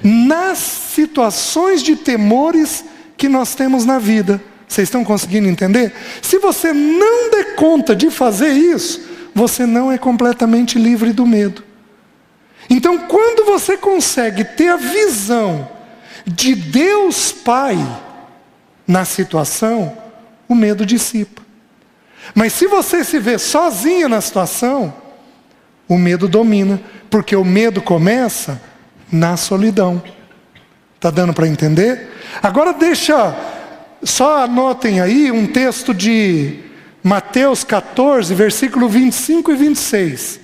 nas situações de temores que nós temos na vida. Vocês estão conseguindo entender? Se você não der conta de fazer isso, você não é completamente livre do medo. Então, quando você consegue ter a visão de Deus Pai na situação, o medo dissipa. Mas se você se vê sozinho na situação, o medo domina, porque o medo começa na solidão. Está dando para entender? Agora só anotem aí um texto de Mateus 14, versículo 25 e 26.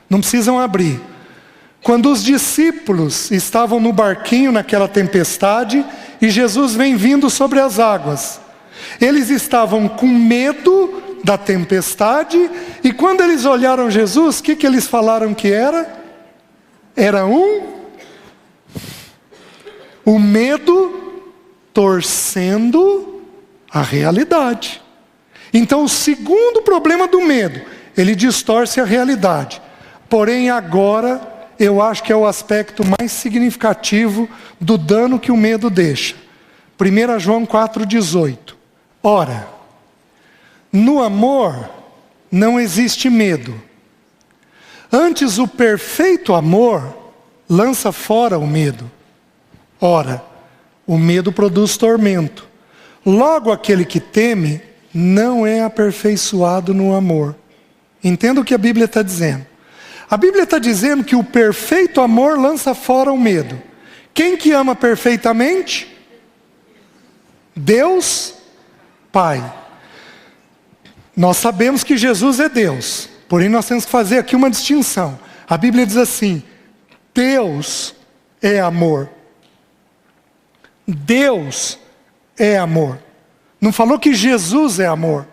Não precisam abrir. Quando os discípulos estavam no barquinho naquela tempestade, e Jesus vem vindo sobre as águas. Eles estavam com medo da tempestade, e quando eles olharam Jesus, o que eles falaram que era? Era o medo torcendo a realidade. Então o segundo problema do medo, ele distorce a realidade. Porém agora, eu acho que é o aspecto mais significativo do dano que o medo deixa. 1 João 4,18. Ora, no amor não existe medo. Antes o perfeito amor lança fora o medo. Ora, o medo produz tormento. Logo aquele que teme não é aperfeiçoado no amor. Entenda o que a Bíblia está dizendo. A Bíblia está dizendo que o perfeito amor lança fora o medo. Quem que ama perfeitamente? Deus Pai. Nós sabemos que Jesus é Deus, porém nós temos que fazer aqui uma distinção. A Bíblia diz assim: Deus é amor. Deus é amor. Não falou que Jesus é amor.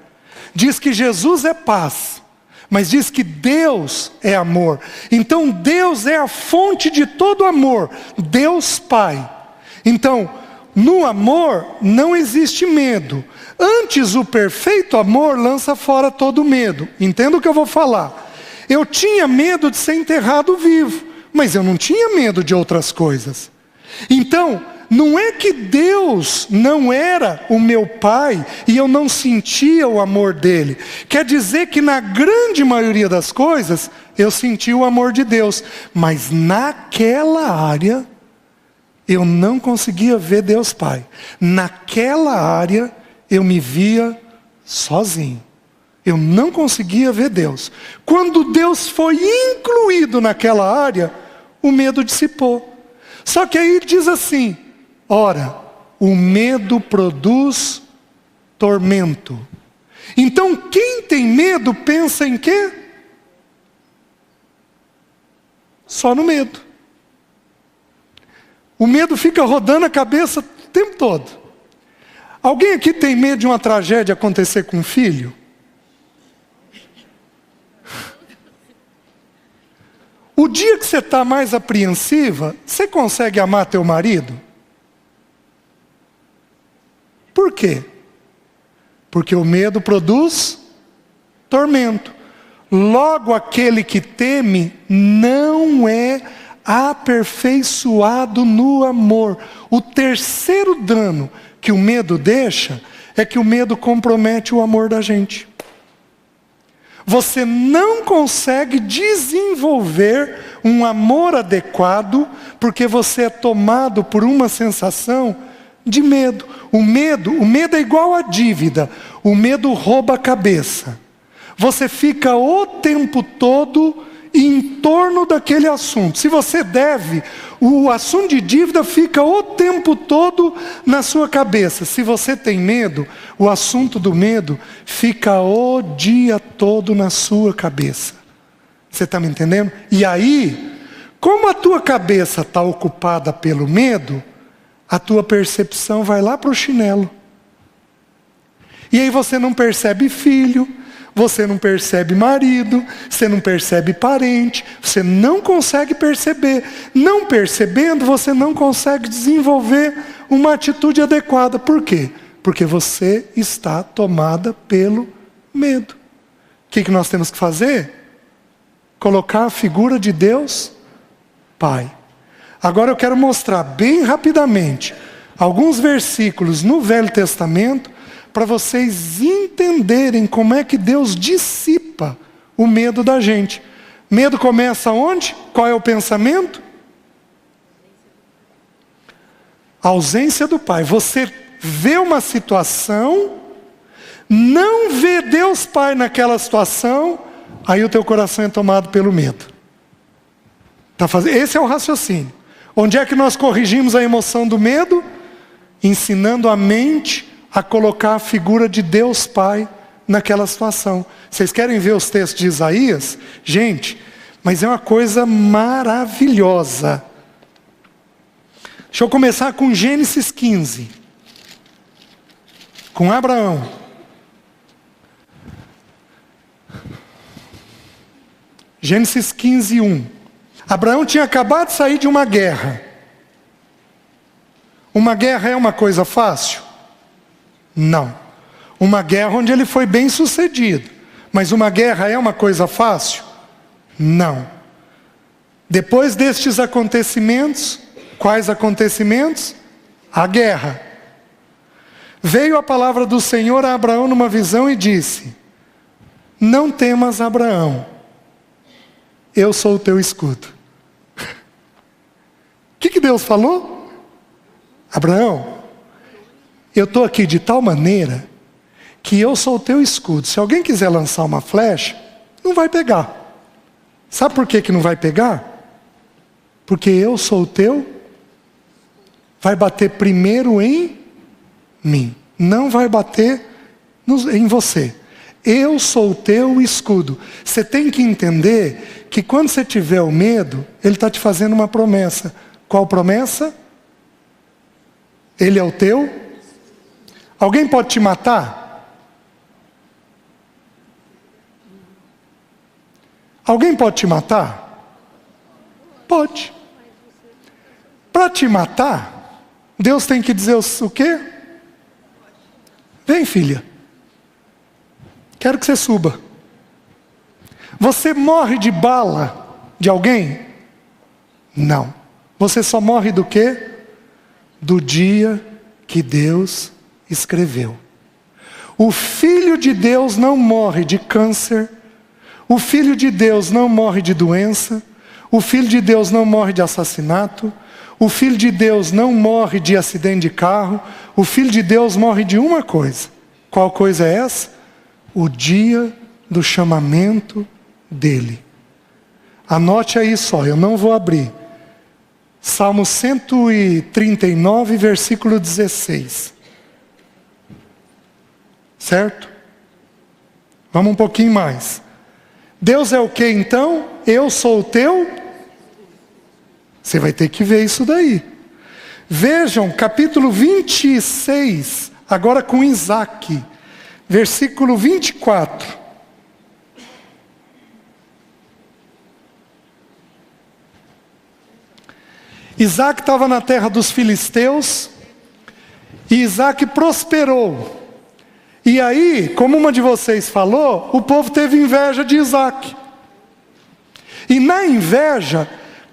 Diz que Jesus é paz, mas diz que Deus é amor. Então Deus é a fonte de todo amor, Deus Pai. Então, no amor não existe medo. Antes o perfeito amor lança fora todo medo. Entenda o que eu vou falar. Eu tinha medo de ser enterrado vivo, mas eu não tinha medo de outras coisas. Então, Não é que Deus não era o meu pai e eu não sentia o amor dele. Quer dizer que na grande maioria das coisas, eu senti o amor de Deus. Mas naquela área, eu não conseguia ver Deus Pai. Naquela área, eu me via sozinho. Eu não conseguia ver Deus. Quando Deus foi incluído naquela área, o medo dissipou. Só que aí ele diz assim: ora, o medo produz tormento. Então quem tem medo pensa em quê? Só no medo. O medo fica rodando a cabeça o tempo todo. Alguém aqui tem medo de uma tragédia acontecer com um filho? O dia que você está mais apreensiva, você consegue amar teu marido? Por quê? Porque o medo produz tormento. Logo, aquele que teme não é aperfeiçoado no amor. O terceiro dano que o medo deixa é que o medo compromete o amor da gente. Você não consegue desenvolver um amor adequado porque você é tomado por uma sensação de medo. O medo é igual a dívida. O medo rouba a cabeça. Você fica o tempo todo em torno daquele assunto. Se você deve, o assunto de dívida fica o tempo todo na sua cabeça. Se você tem medo, o assunto do medo fica o dia todo na sua cabeça. Você está me entendendo? E aí, como a tua cabeça está ocupada pelo medo, a tua percepção vai lá para o chinelo. E aí você não percebe filho, você não percebe marido, você não percebe parente, você não consegue perceber. Não percebendo, você não consegue desenvolver uma atitude adequada. Por quê? Porque você está tomada pelo medo. O que nós temos que fazer? Colocar a figura de Deus Pai. Agora eu quero mostrar bem rapidamente alguns versículos no Velho Testamento para vocês entenderem como é que Deus dissipa o medo da gente. Medo começa onde? Qual é o pensamento? A ausência do Pai. Você vê uma situação, não vê Deus Pai naquela situação, aí o teu coração é tomado pelo medo. Esse é o raciocínio. Onde é que nós corrigimos a emoção do medo? Ensinando a mente a colocar a figura de Deus Pai naquela situação. Vocês querem ver os textos de Isaías? Gente, mas é uma coisa maravilhosa. Deixa eu começar com Gênesis 15. Com Abraão. Gênesis 15, 1. Abraão tinha acabado de sair de uma guerra. Uma guerra é uma coisa fácil? Não. Uma guerra onde ele foi bem sucedido. Mas uma guerra é uma coisa fácil? Não. Depois destes acontecimentos, quais acontecimentos? A guerra. Veio a palavra do Senhor a Abraão numa visão e disse: não temas, Abraão, eu sou o teu escudo. O que Deus falou? Abraão, eu estou aqui de tal maneira que eu sou o teu escudo. Se alguém quiser lançar uma flecha, não vai pegar. Sabe por que não vai pegar? Porque eu sou o teu. Vai bater primeiro em mim. Não vai bater em você. Eu sou o teu escudo. Você tem que entender que quando você tiver o medo, Ele está te fazendo uma promessa. Qual promessa? Ele é o teu. Alguém pode te matar? Alguém pode te matar? Pode. Para te matar, Deus tem que dizer o quê? Vem, filha. Quero que você suba. Você morre de bala de alguém? Não. Você só morre do quê? do dia que Deus escreveu. O Filho de Deus não morre de câncer, o Filho de Deus não morre de doença, o Filho de Deus não morre de assassinato, o Filho de Deus não morre de acidente de carro, o Filho de Deus morre de uma coisa. Qual coisa é essa? O dia do chamamento dele. Anote aí só, eu não vou abrir. Salmo 139, versículo 16. Certo? Vamos um pouquinho mais. Deus é o que então? Eu sou o teu? Você vai ter que ver isso daí. Vejam, capítulo 26, agora com Isaac, versículo 24. Isaac estava na terra dos filisteus, e Isaac prosperou. E aí, como uma de vocês falou, o povo teve inveja de Isaac. E na inveja,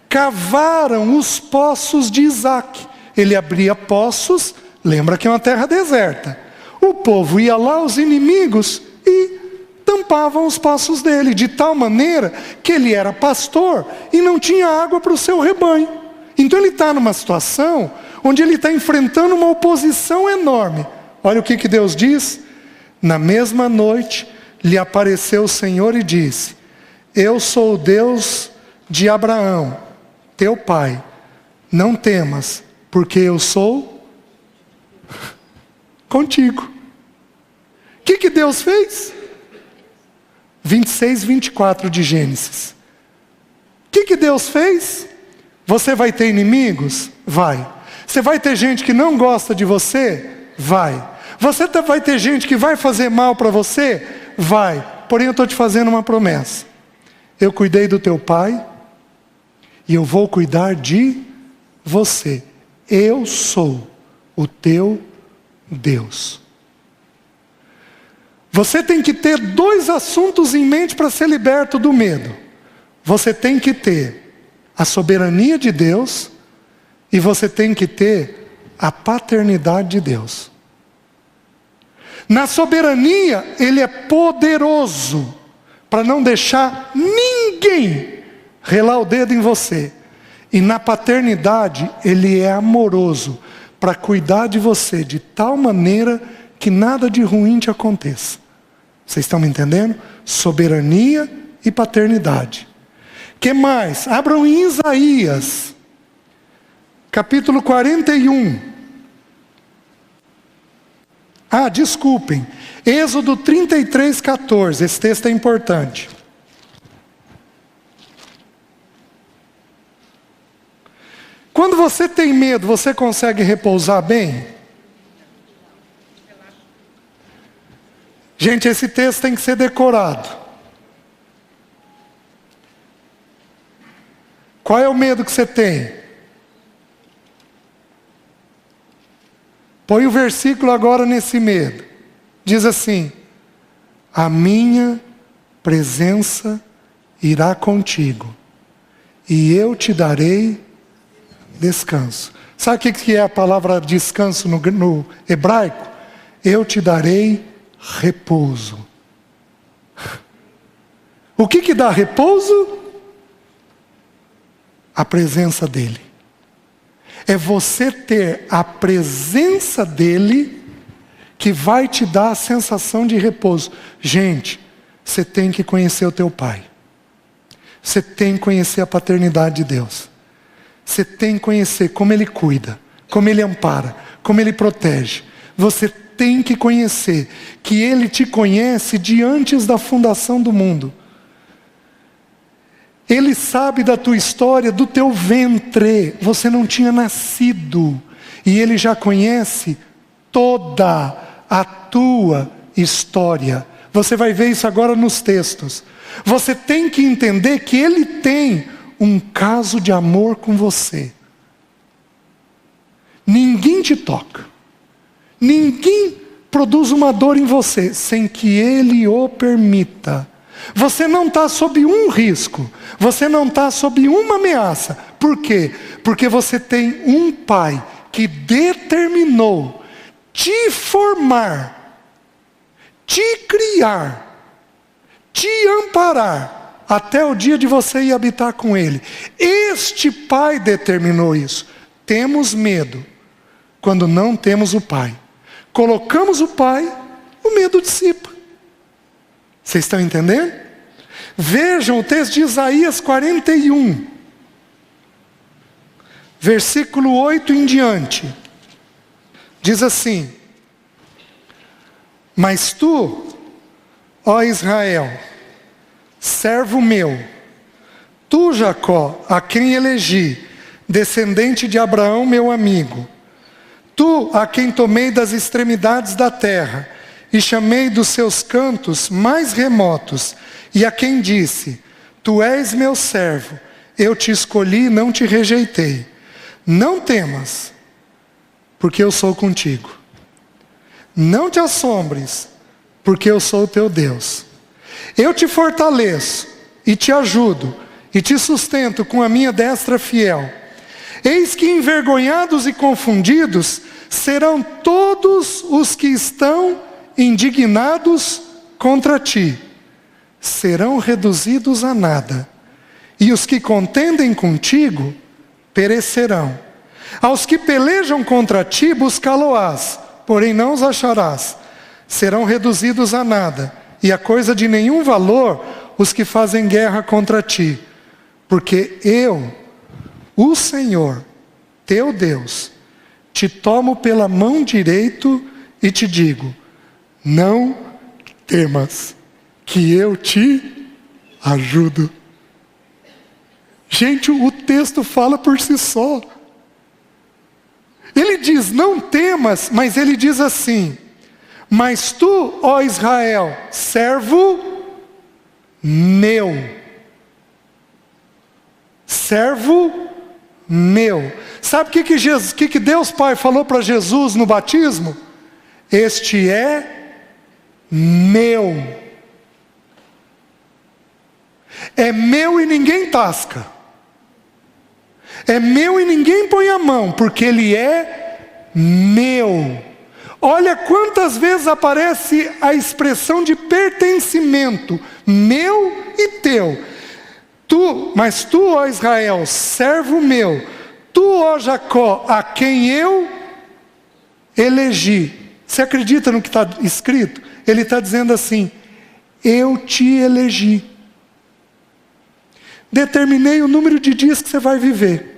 cavaram os poços de Isaac. Ele abria poços, lembra que é uma terra deserta. O povo ia lá, os inimigos, e tampavam os poços dele, de tal maneira que ele era pastor e não tinha água para o seu rebanho. Então ele está numa situação onde ele está enfrentando uma oposição enorme. Olha o que Deus diz. Na mesma noite lhe apareceu o Senhor e disse: eu sou o Deus de Abraão, teu pai. Não temas, porque eu sou contigo. O que Deus fez? 26, 24 de Gênesis. O que Deus fez? Você vai ter inimigos? Vai. Você vai ter gente que não gosta de você? Vai. Você vai ter gente que vai fazer mal para você? Vai. Porém eu estou te fazendo uma promessa. Eu cuidei do teu pai e eu vou cuidar de você. Eu sou o teu Deus. Você tem que ter dois assuntos em mente para ser liberto do medo. Você tem que ter a soberania de Deus e você tem que ter a paternidade de Deus. Na soberania, Ele é poderoso para não deixar ninguém relar o dedo em você. E na paternidade, Ele é amoroso para cuidar de você de tal maneira que nada de ruim te aconteça. Vocês estão me entendendo? Soberania e paternidade. Que mais? Abram em Isaías, capítulo 41. Desculpem. Êxodo 33, 14. Esse texto é importante. Quando você tem medo, você consegue repousar bem? Gente, esse texto tem que ser decorado. Qual é o medo que você tem? Põe o versículo agora nesse medo. Diz assim: a minha presença irá contigo, e eu te darei descanso. Sabe o que é a palavra descanso no hebraico? Eu te darei repouso. O que dá repouso? A presença dele. É você ter a presença dele que vai te dar a sensação de repouso. Gente, você tem que conhecer o teu pai. Você tem que conhecer a paternidade de Deus. Você tem que conhecer como ele cuida, como ele ampara, como ele protege. Você tem que conhecer que ele te conhece de antes da fundação do mundo. Ele sabe da tua história, do teu ventre. Você não tinha nascido. E Ele já conhece toda a tua história. Você vai ver isso agora nos textos. Você tem que entender que Ele tem um caso de amor com você. Ninguém te toca. Ninguém produz uma dor em você sem que Ele o permita. Você não está sob um risco. Você não está sob uma ameaça. Por quê? Porque você tem um pai que que determinou te formar, te criar, te amparar, até o dia de você ir habitar com Ele. Este Pai determinou isso. Temos medo quando não temos o Pai. Colocamos o Pai, o medo dissipa. Vocês estão entendendo? Vejam o texto de Isaías 41, versículo 8 em diante. Diz assim: mas tu, ó Israel, servo meu, tu, Jacó, a quem elegi, descendente de Abraão, meu amigo, tu, a quem tomei das extremidades da terra, e chamei dos seus cantos mais remotos, e a quem disse: tu és meu servo, eu te escolhi e não te rejeitei. Não temas, porque eu sou contigo. Não te assombres, porque eu sou o teu Deus. Eu te fortaleço, e te ajudo, e te sustento com a minha destra fiel. Eis que envergonhados e confundidos serão todos os que estão indignados contra ti. Serão reduzidos a nada, e os que contendem contigo perecerão. Aos que pelejam contra ti buscá-lo-ás, porém não os acharás. Serão reduzidos a nada, e a coisa de nenhum valor os que fazem guerra contra ti. Porque eu, o Senhor, teu Deus, te tomo pela mão direita e te digo: não temas, que eu te ajudo. Gente, o texto fala por si só. Ele diz: não temas, mas ele diz assim: mas tu, ó Israel, servo meu. Servo meu. Sabe o que Deus Pai falou para Jesus no batismo? Este é meu. É meu e ninguém tasca. É meu e ninguém põe a mão, porque ele é meu. Olha quantas vezes aparece a expressão de pertencimento, meu e teu. Mas tu, ó Israel, servo meu, tu, ó Jacó, a quem eu elegi. Você acredita no que está escrito? Ele está dizendo assim: eu te elegi. Determinei o número de dias que você vai viver.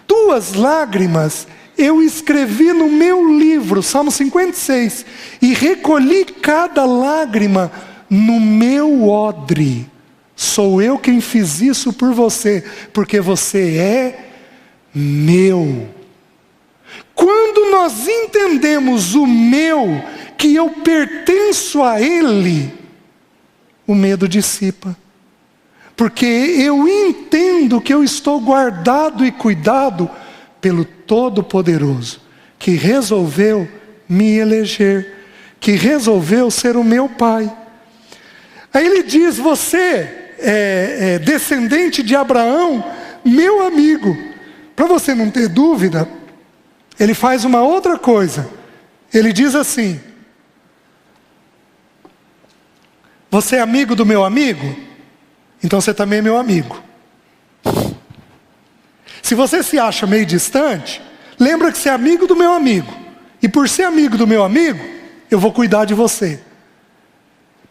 Tuas lágrimas eu escrevi no meu livro, Salmo 56, e recolhi cada lágrima no meu odre. Sou eu quem fiz isso por você, porque você é meu. Quando nós entendemos o meu, que eu pertenço a Ele, o medo dissipa. Porque eu entendo que eu estou guardado e cuidado pelo Todo-Poderoso, que resolveu me eleger, que resolveu ser o meu Pai. Aí ele diz: você é descendente de Abraão, meu amigo. Para você não ter dúvida, ele faz uma outra coisa. Ele diz assim: você é amigo do meu amigo? Então você também é meu amigo. Se você se acha meio distante, lembra que você é amigo do meu amigo. E por ser amigo do meu amigo, eu vou cuidar de você.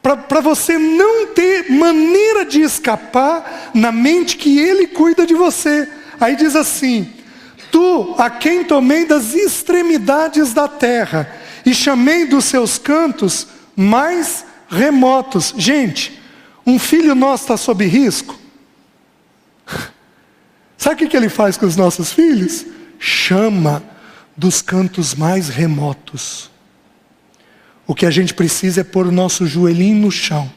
Para você não ter maneira de escapar na mente que Ele cuida de você. Aí diz assim: tu, a quem tomei das extremidades da terra, e chamei dos seus cantos mais remotos. Gente, um filho nosso está sob risco. Sabe o que ele faz com os nossos filhos? Chama dos cantos mais remotos. O que a gente precisa é pôr o nosso joelhinho no chão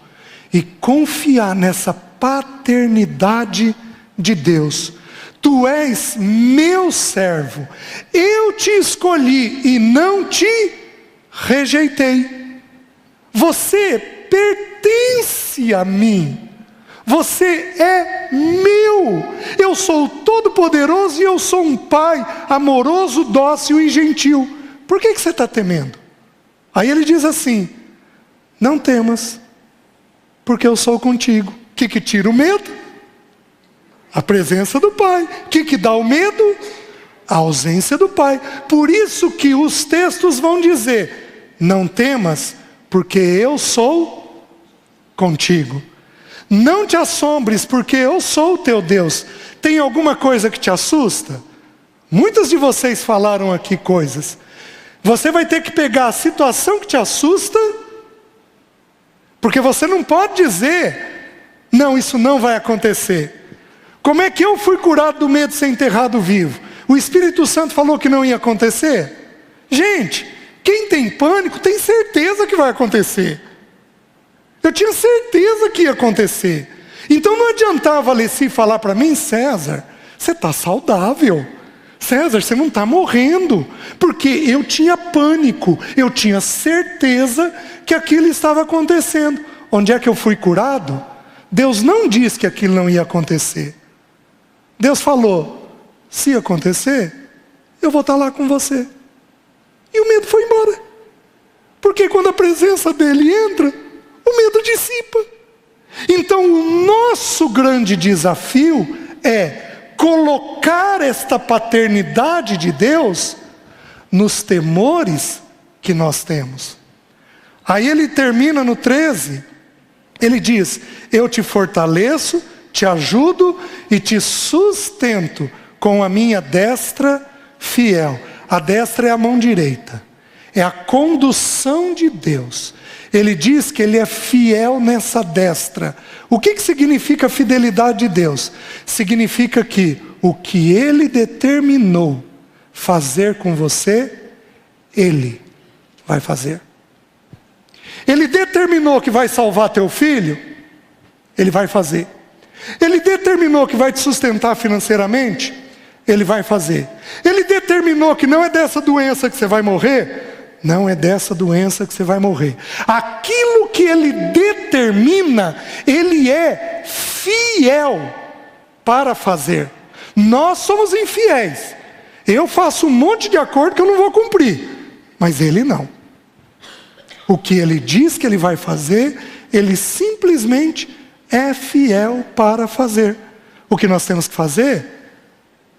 e confiar nessa paternidade de Deus. Tu és meu servo, eu te escolhi e não te rejeitei. Você pertence a mim. Você é meu. Eu sou o Todo-Poderoso e eu sou um pai amoroso, dócil e gentil. Por que você está temendo? Aí ele diz assim: não temas, porque eu sou contigo. O que tira o medo? A presença do Pai. O que dá o medo? A ausência do Pai. Por isso que os textos vão dizer: não temas, porque eu sou contigo. Não te assombres, porque eu sou o teu Deus. Tem alguma coisa que te assusta? Muitos de vocês falaram aqui coisas. Você vai ter que pegar a situação que te assusta, porque você não pode dizer: não, isso não vai acontecer. Como é que eu fui curado do medo de ser enterrado vivo? O Espírito Santo falou que não ia acontecer? Gente, quem tem pânico tem certeza que vai acontecer. Eu tinha certeza que ia acontecer. Então não adiantava a Alessi falar para mim: César, você está saudável. César, você não está morrendo. Porque eu tinha pânico. Eu tinha certeza que aquilo estava acontecendo. Onde é que eu fui curado? Deus não disse que aquilo não ia acontecer. Deus falou: se acontecer, eu vou estar lá com você. E o medo foi embora. Porque quando a presença dele entra, o medo dissipa. Então o nosso grande desafio é colocar esta paternidade de Deus nos temores que nós temos. Aí ele termina no 13, ele diz: eu te fortaleço, te ajudo e te sustento com a minha destra fiel. A destra é a mão direita, é a condução de Deus. Ele diz que ele é fiel nessa destra. O que significa a fidelidade de Deus? Significa que o que ele determinou fazer com você, ele vai fazer. Ele determinou que vai salvar teu filho, ele vai fazer. Ele determinou que vai te sustentar financeiramente, ele vai fazer. Ele determinou que não é dessa doença que você vai morrer, não é dessa doença que você vai morrer. Aquilo que ele determina, ele é fiel para fazer. Nós somos infiéis. Eu faço um monte de acordo que eu não vou cumprir, mas ele não. O que ele diz que ele vai fazer, ele simplesmente é fiel para fazer. O que nós temos que fazer?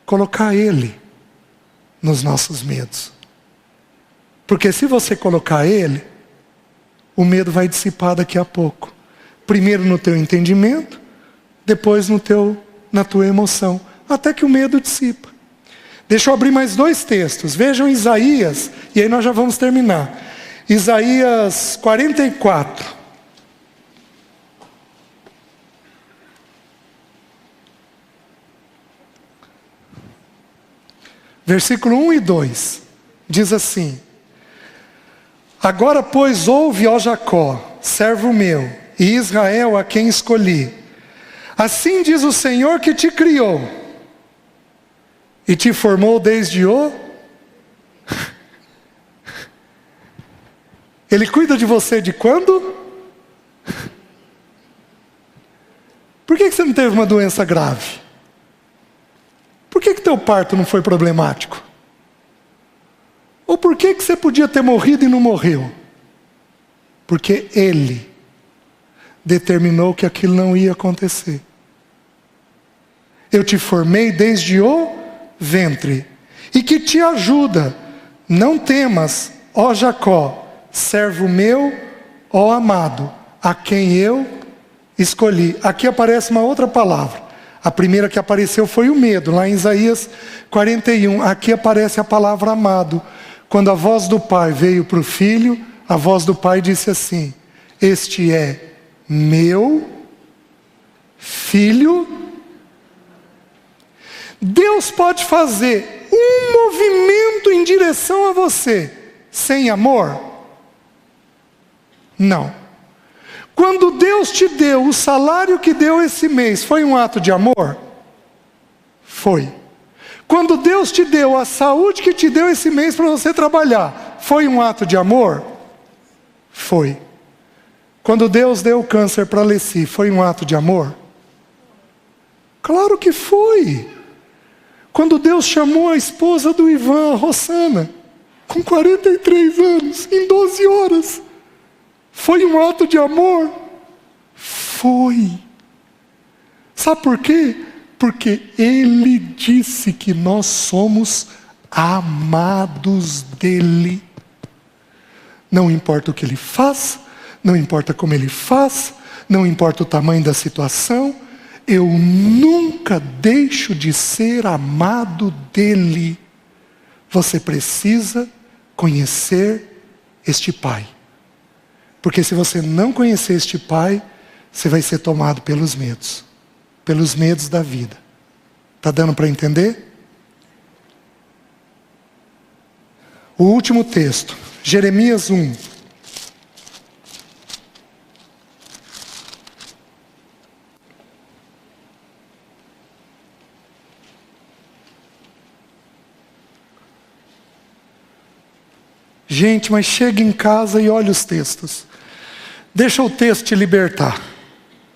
Colocar ele nos nossos medos. Porque se você colocar ele, o medo vai dissipar daqui a pouco. Primeiro no teu entendimento, depois na tua emoção, até que o medo dissipa. Deixa eu abrir mais 2 textos. Vejam Isaías, e aí nós já vamos terminar. Isaías 44. Versículo 1 e 2. Diz assim: agora, pois, ouve, ó Jacó, servo meu, e Israel, a quem escolhi. Assim diz o Senhor que te criou e te formou desde o... Ele cuida de você de quando? Por que você não teve uma doença grave? Por que teu parto não foi problemático? Ou por que você podia ter morrido e não morreu? Porque ele determinou que aquilo não ia acontecer. Eu te formei desde o ventre, e que te ajuda. Não temas, ó Jacó, servo meu, ó amado, a quem eu escolhi. Aqui aparece uma outra palavra. A primeira que apareceu foi o medo, lá em Isaías 41. Aqui aparece a palavra amado. Quando a voz do pai veio para o filho, a voz do pai disse assim: este é meu filho. Deus pode fazer um movimento em direção a você sem amor? Não. Quando Deus te deu o salário que deu esse mês, foi um ato de amor? Foi. Quando Deus te deu a saúde que te deu esse mês para você trabalhar, foi um ato de amor? Foi. Quando Deus deu o câncer para Alessi, foi um ato de amor? Claro que foi. Quando Deus chamou a esposa do Ivan, a Rossana, com 43 anos, em 12 horas, foi um ato de amor? Foi. Sabe por quê? Porque Ele disse que nós somos amados dEle. Não importa o que Ele faz, não importa como Ele faz, não importa o tamanho da situação, eu nunca deixo de ser amado dEle. Você precisa conhecer este Pai. Porque se você não conhecer este Pai, você vai ser tomado pelos medos da vida. Está dando para entender? O último texto, Jeremias 1. Gente, mas chega em casa e olha os textos. Deixa o texto te libertar.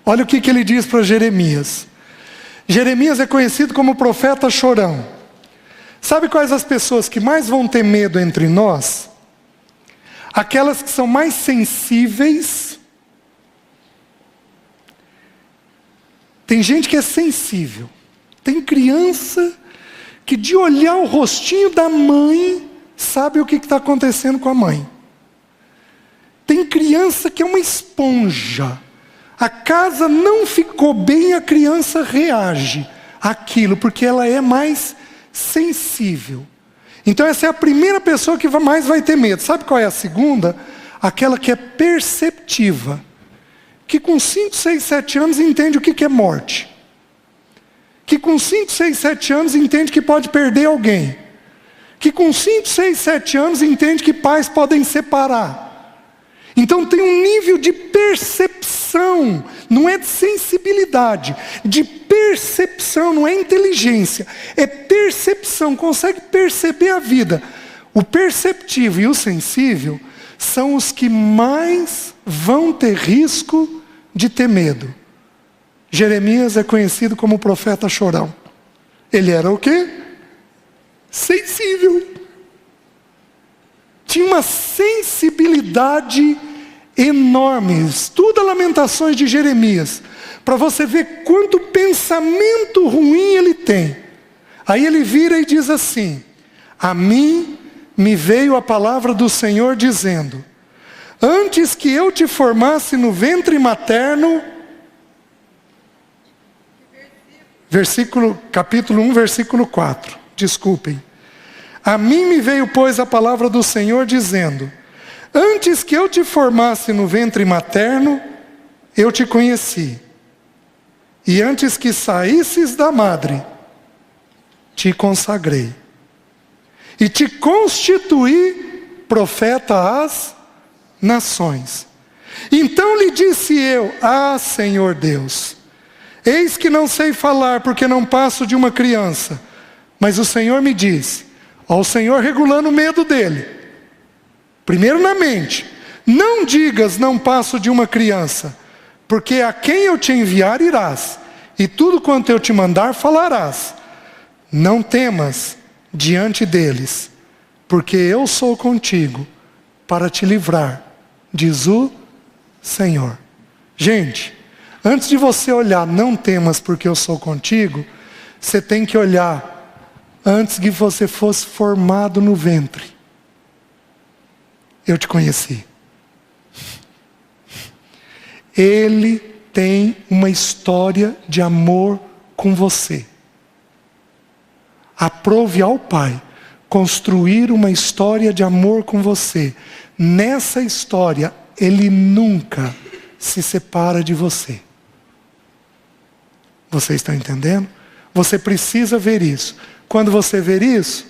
Olha o que ele diz para Jeremias. Jeremias é conhecido como profeta chorão. Sabe quais as pessoas que mais vão ter medo entre nós? Aquelas que são mais sensíveis. Tem gente que é sensível. Tem criança que de olhar o rostinho da mãe, sabe o que está acontecendo com a mãe. Tem criança que é uma esponja. A casa não ficou bem, a criança reage àquilo, porque ela é mais sensível. Então essa é a primeira pessoa que mais vai ter medo. Sabe qual é a segunda? Aquela que é perceptiva. Que com 5, 6, 7 anos entende o que é morte. Que com 5, 6, 7 anos entende que pode perder alguém. Que com 5, 6, 7 anos entende que pais podem separar. Então tem um nível de percepção, não é de sensibilidade, de percepção, não é inteligência, é percepção, consegue perceber a vida. O perceptivo e o sensível são os que mais vão ter risco de ter medo. Jeremias é conhecido como profeta chorão. Ele era o quê? Sensível. Tinha uma sensibilidade enorme. Estuda Lamentações de Jeremias, para você ver quanto pensamento ruim ele tem. Aí ele vira e diz assim: a mim me veio a palavra do Senhor dizendo, antes que eu te formasse no ventre materno, capítulo 1, versículo 4, desculpem. A mim me veio, pois, a palavra do Senhor dizendo, antes que eu te formasse no ventre materno, eu te conheci. E antes que saísses da madre, te consagrei. E te constituí profeta às nações. Então lhe disse eu, Senhor Deus, eis que não sei falar, porque não passo de uma criança. Mas o Senhor me disse, o Senhor regulando o medo dele. Primeiro na mente, não digas não passo de uma criança, porque a quem eu te enviar irás, e tudo quanto eu te mandar falarás. Não temas diante deles, porque eu sou contigo para te livrar, diz o Senhor. Gente, antes de você olhar, não temas porque eu sou contigo, você tem que olhar antes que você fosse formado no ventre. Eu te conheci. Ele tem uma história de amor com você. Aprove ao Pai construir uma história de amor com você. Nessa história, Ele nunca se separa de você. Você está entendendo? Você precisa ver isso. Quando você ver isso,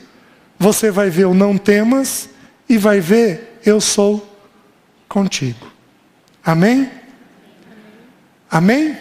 você vai ver o não temas e vai ver eu sou contigo. Amém? Amém?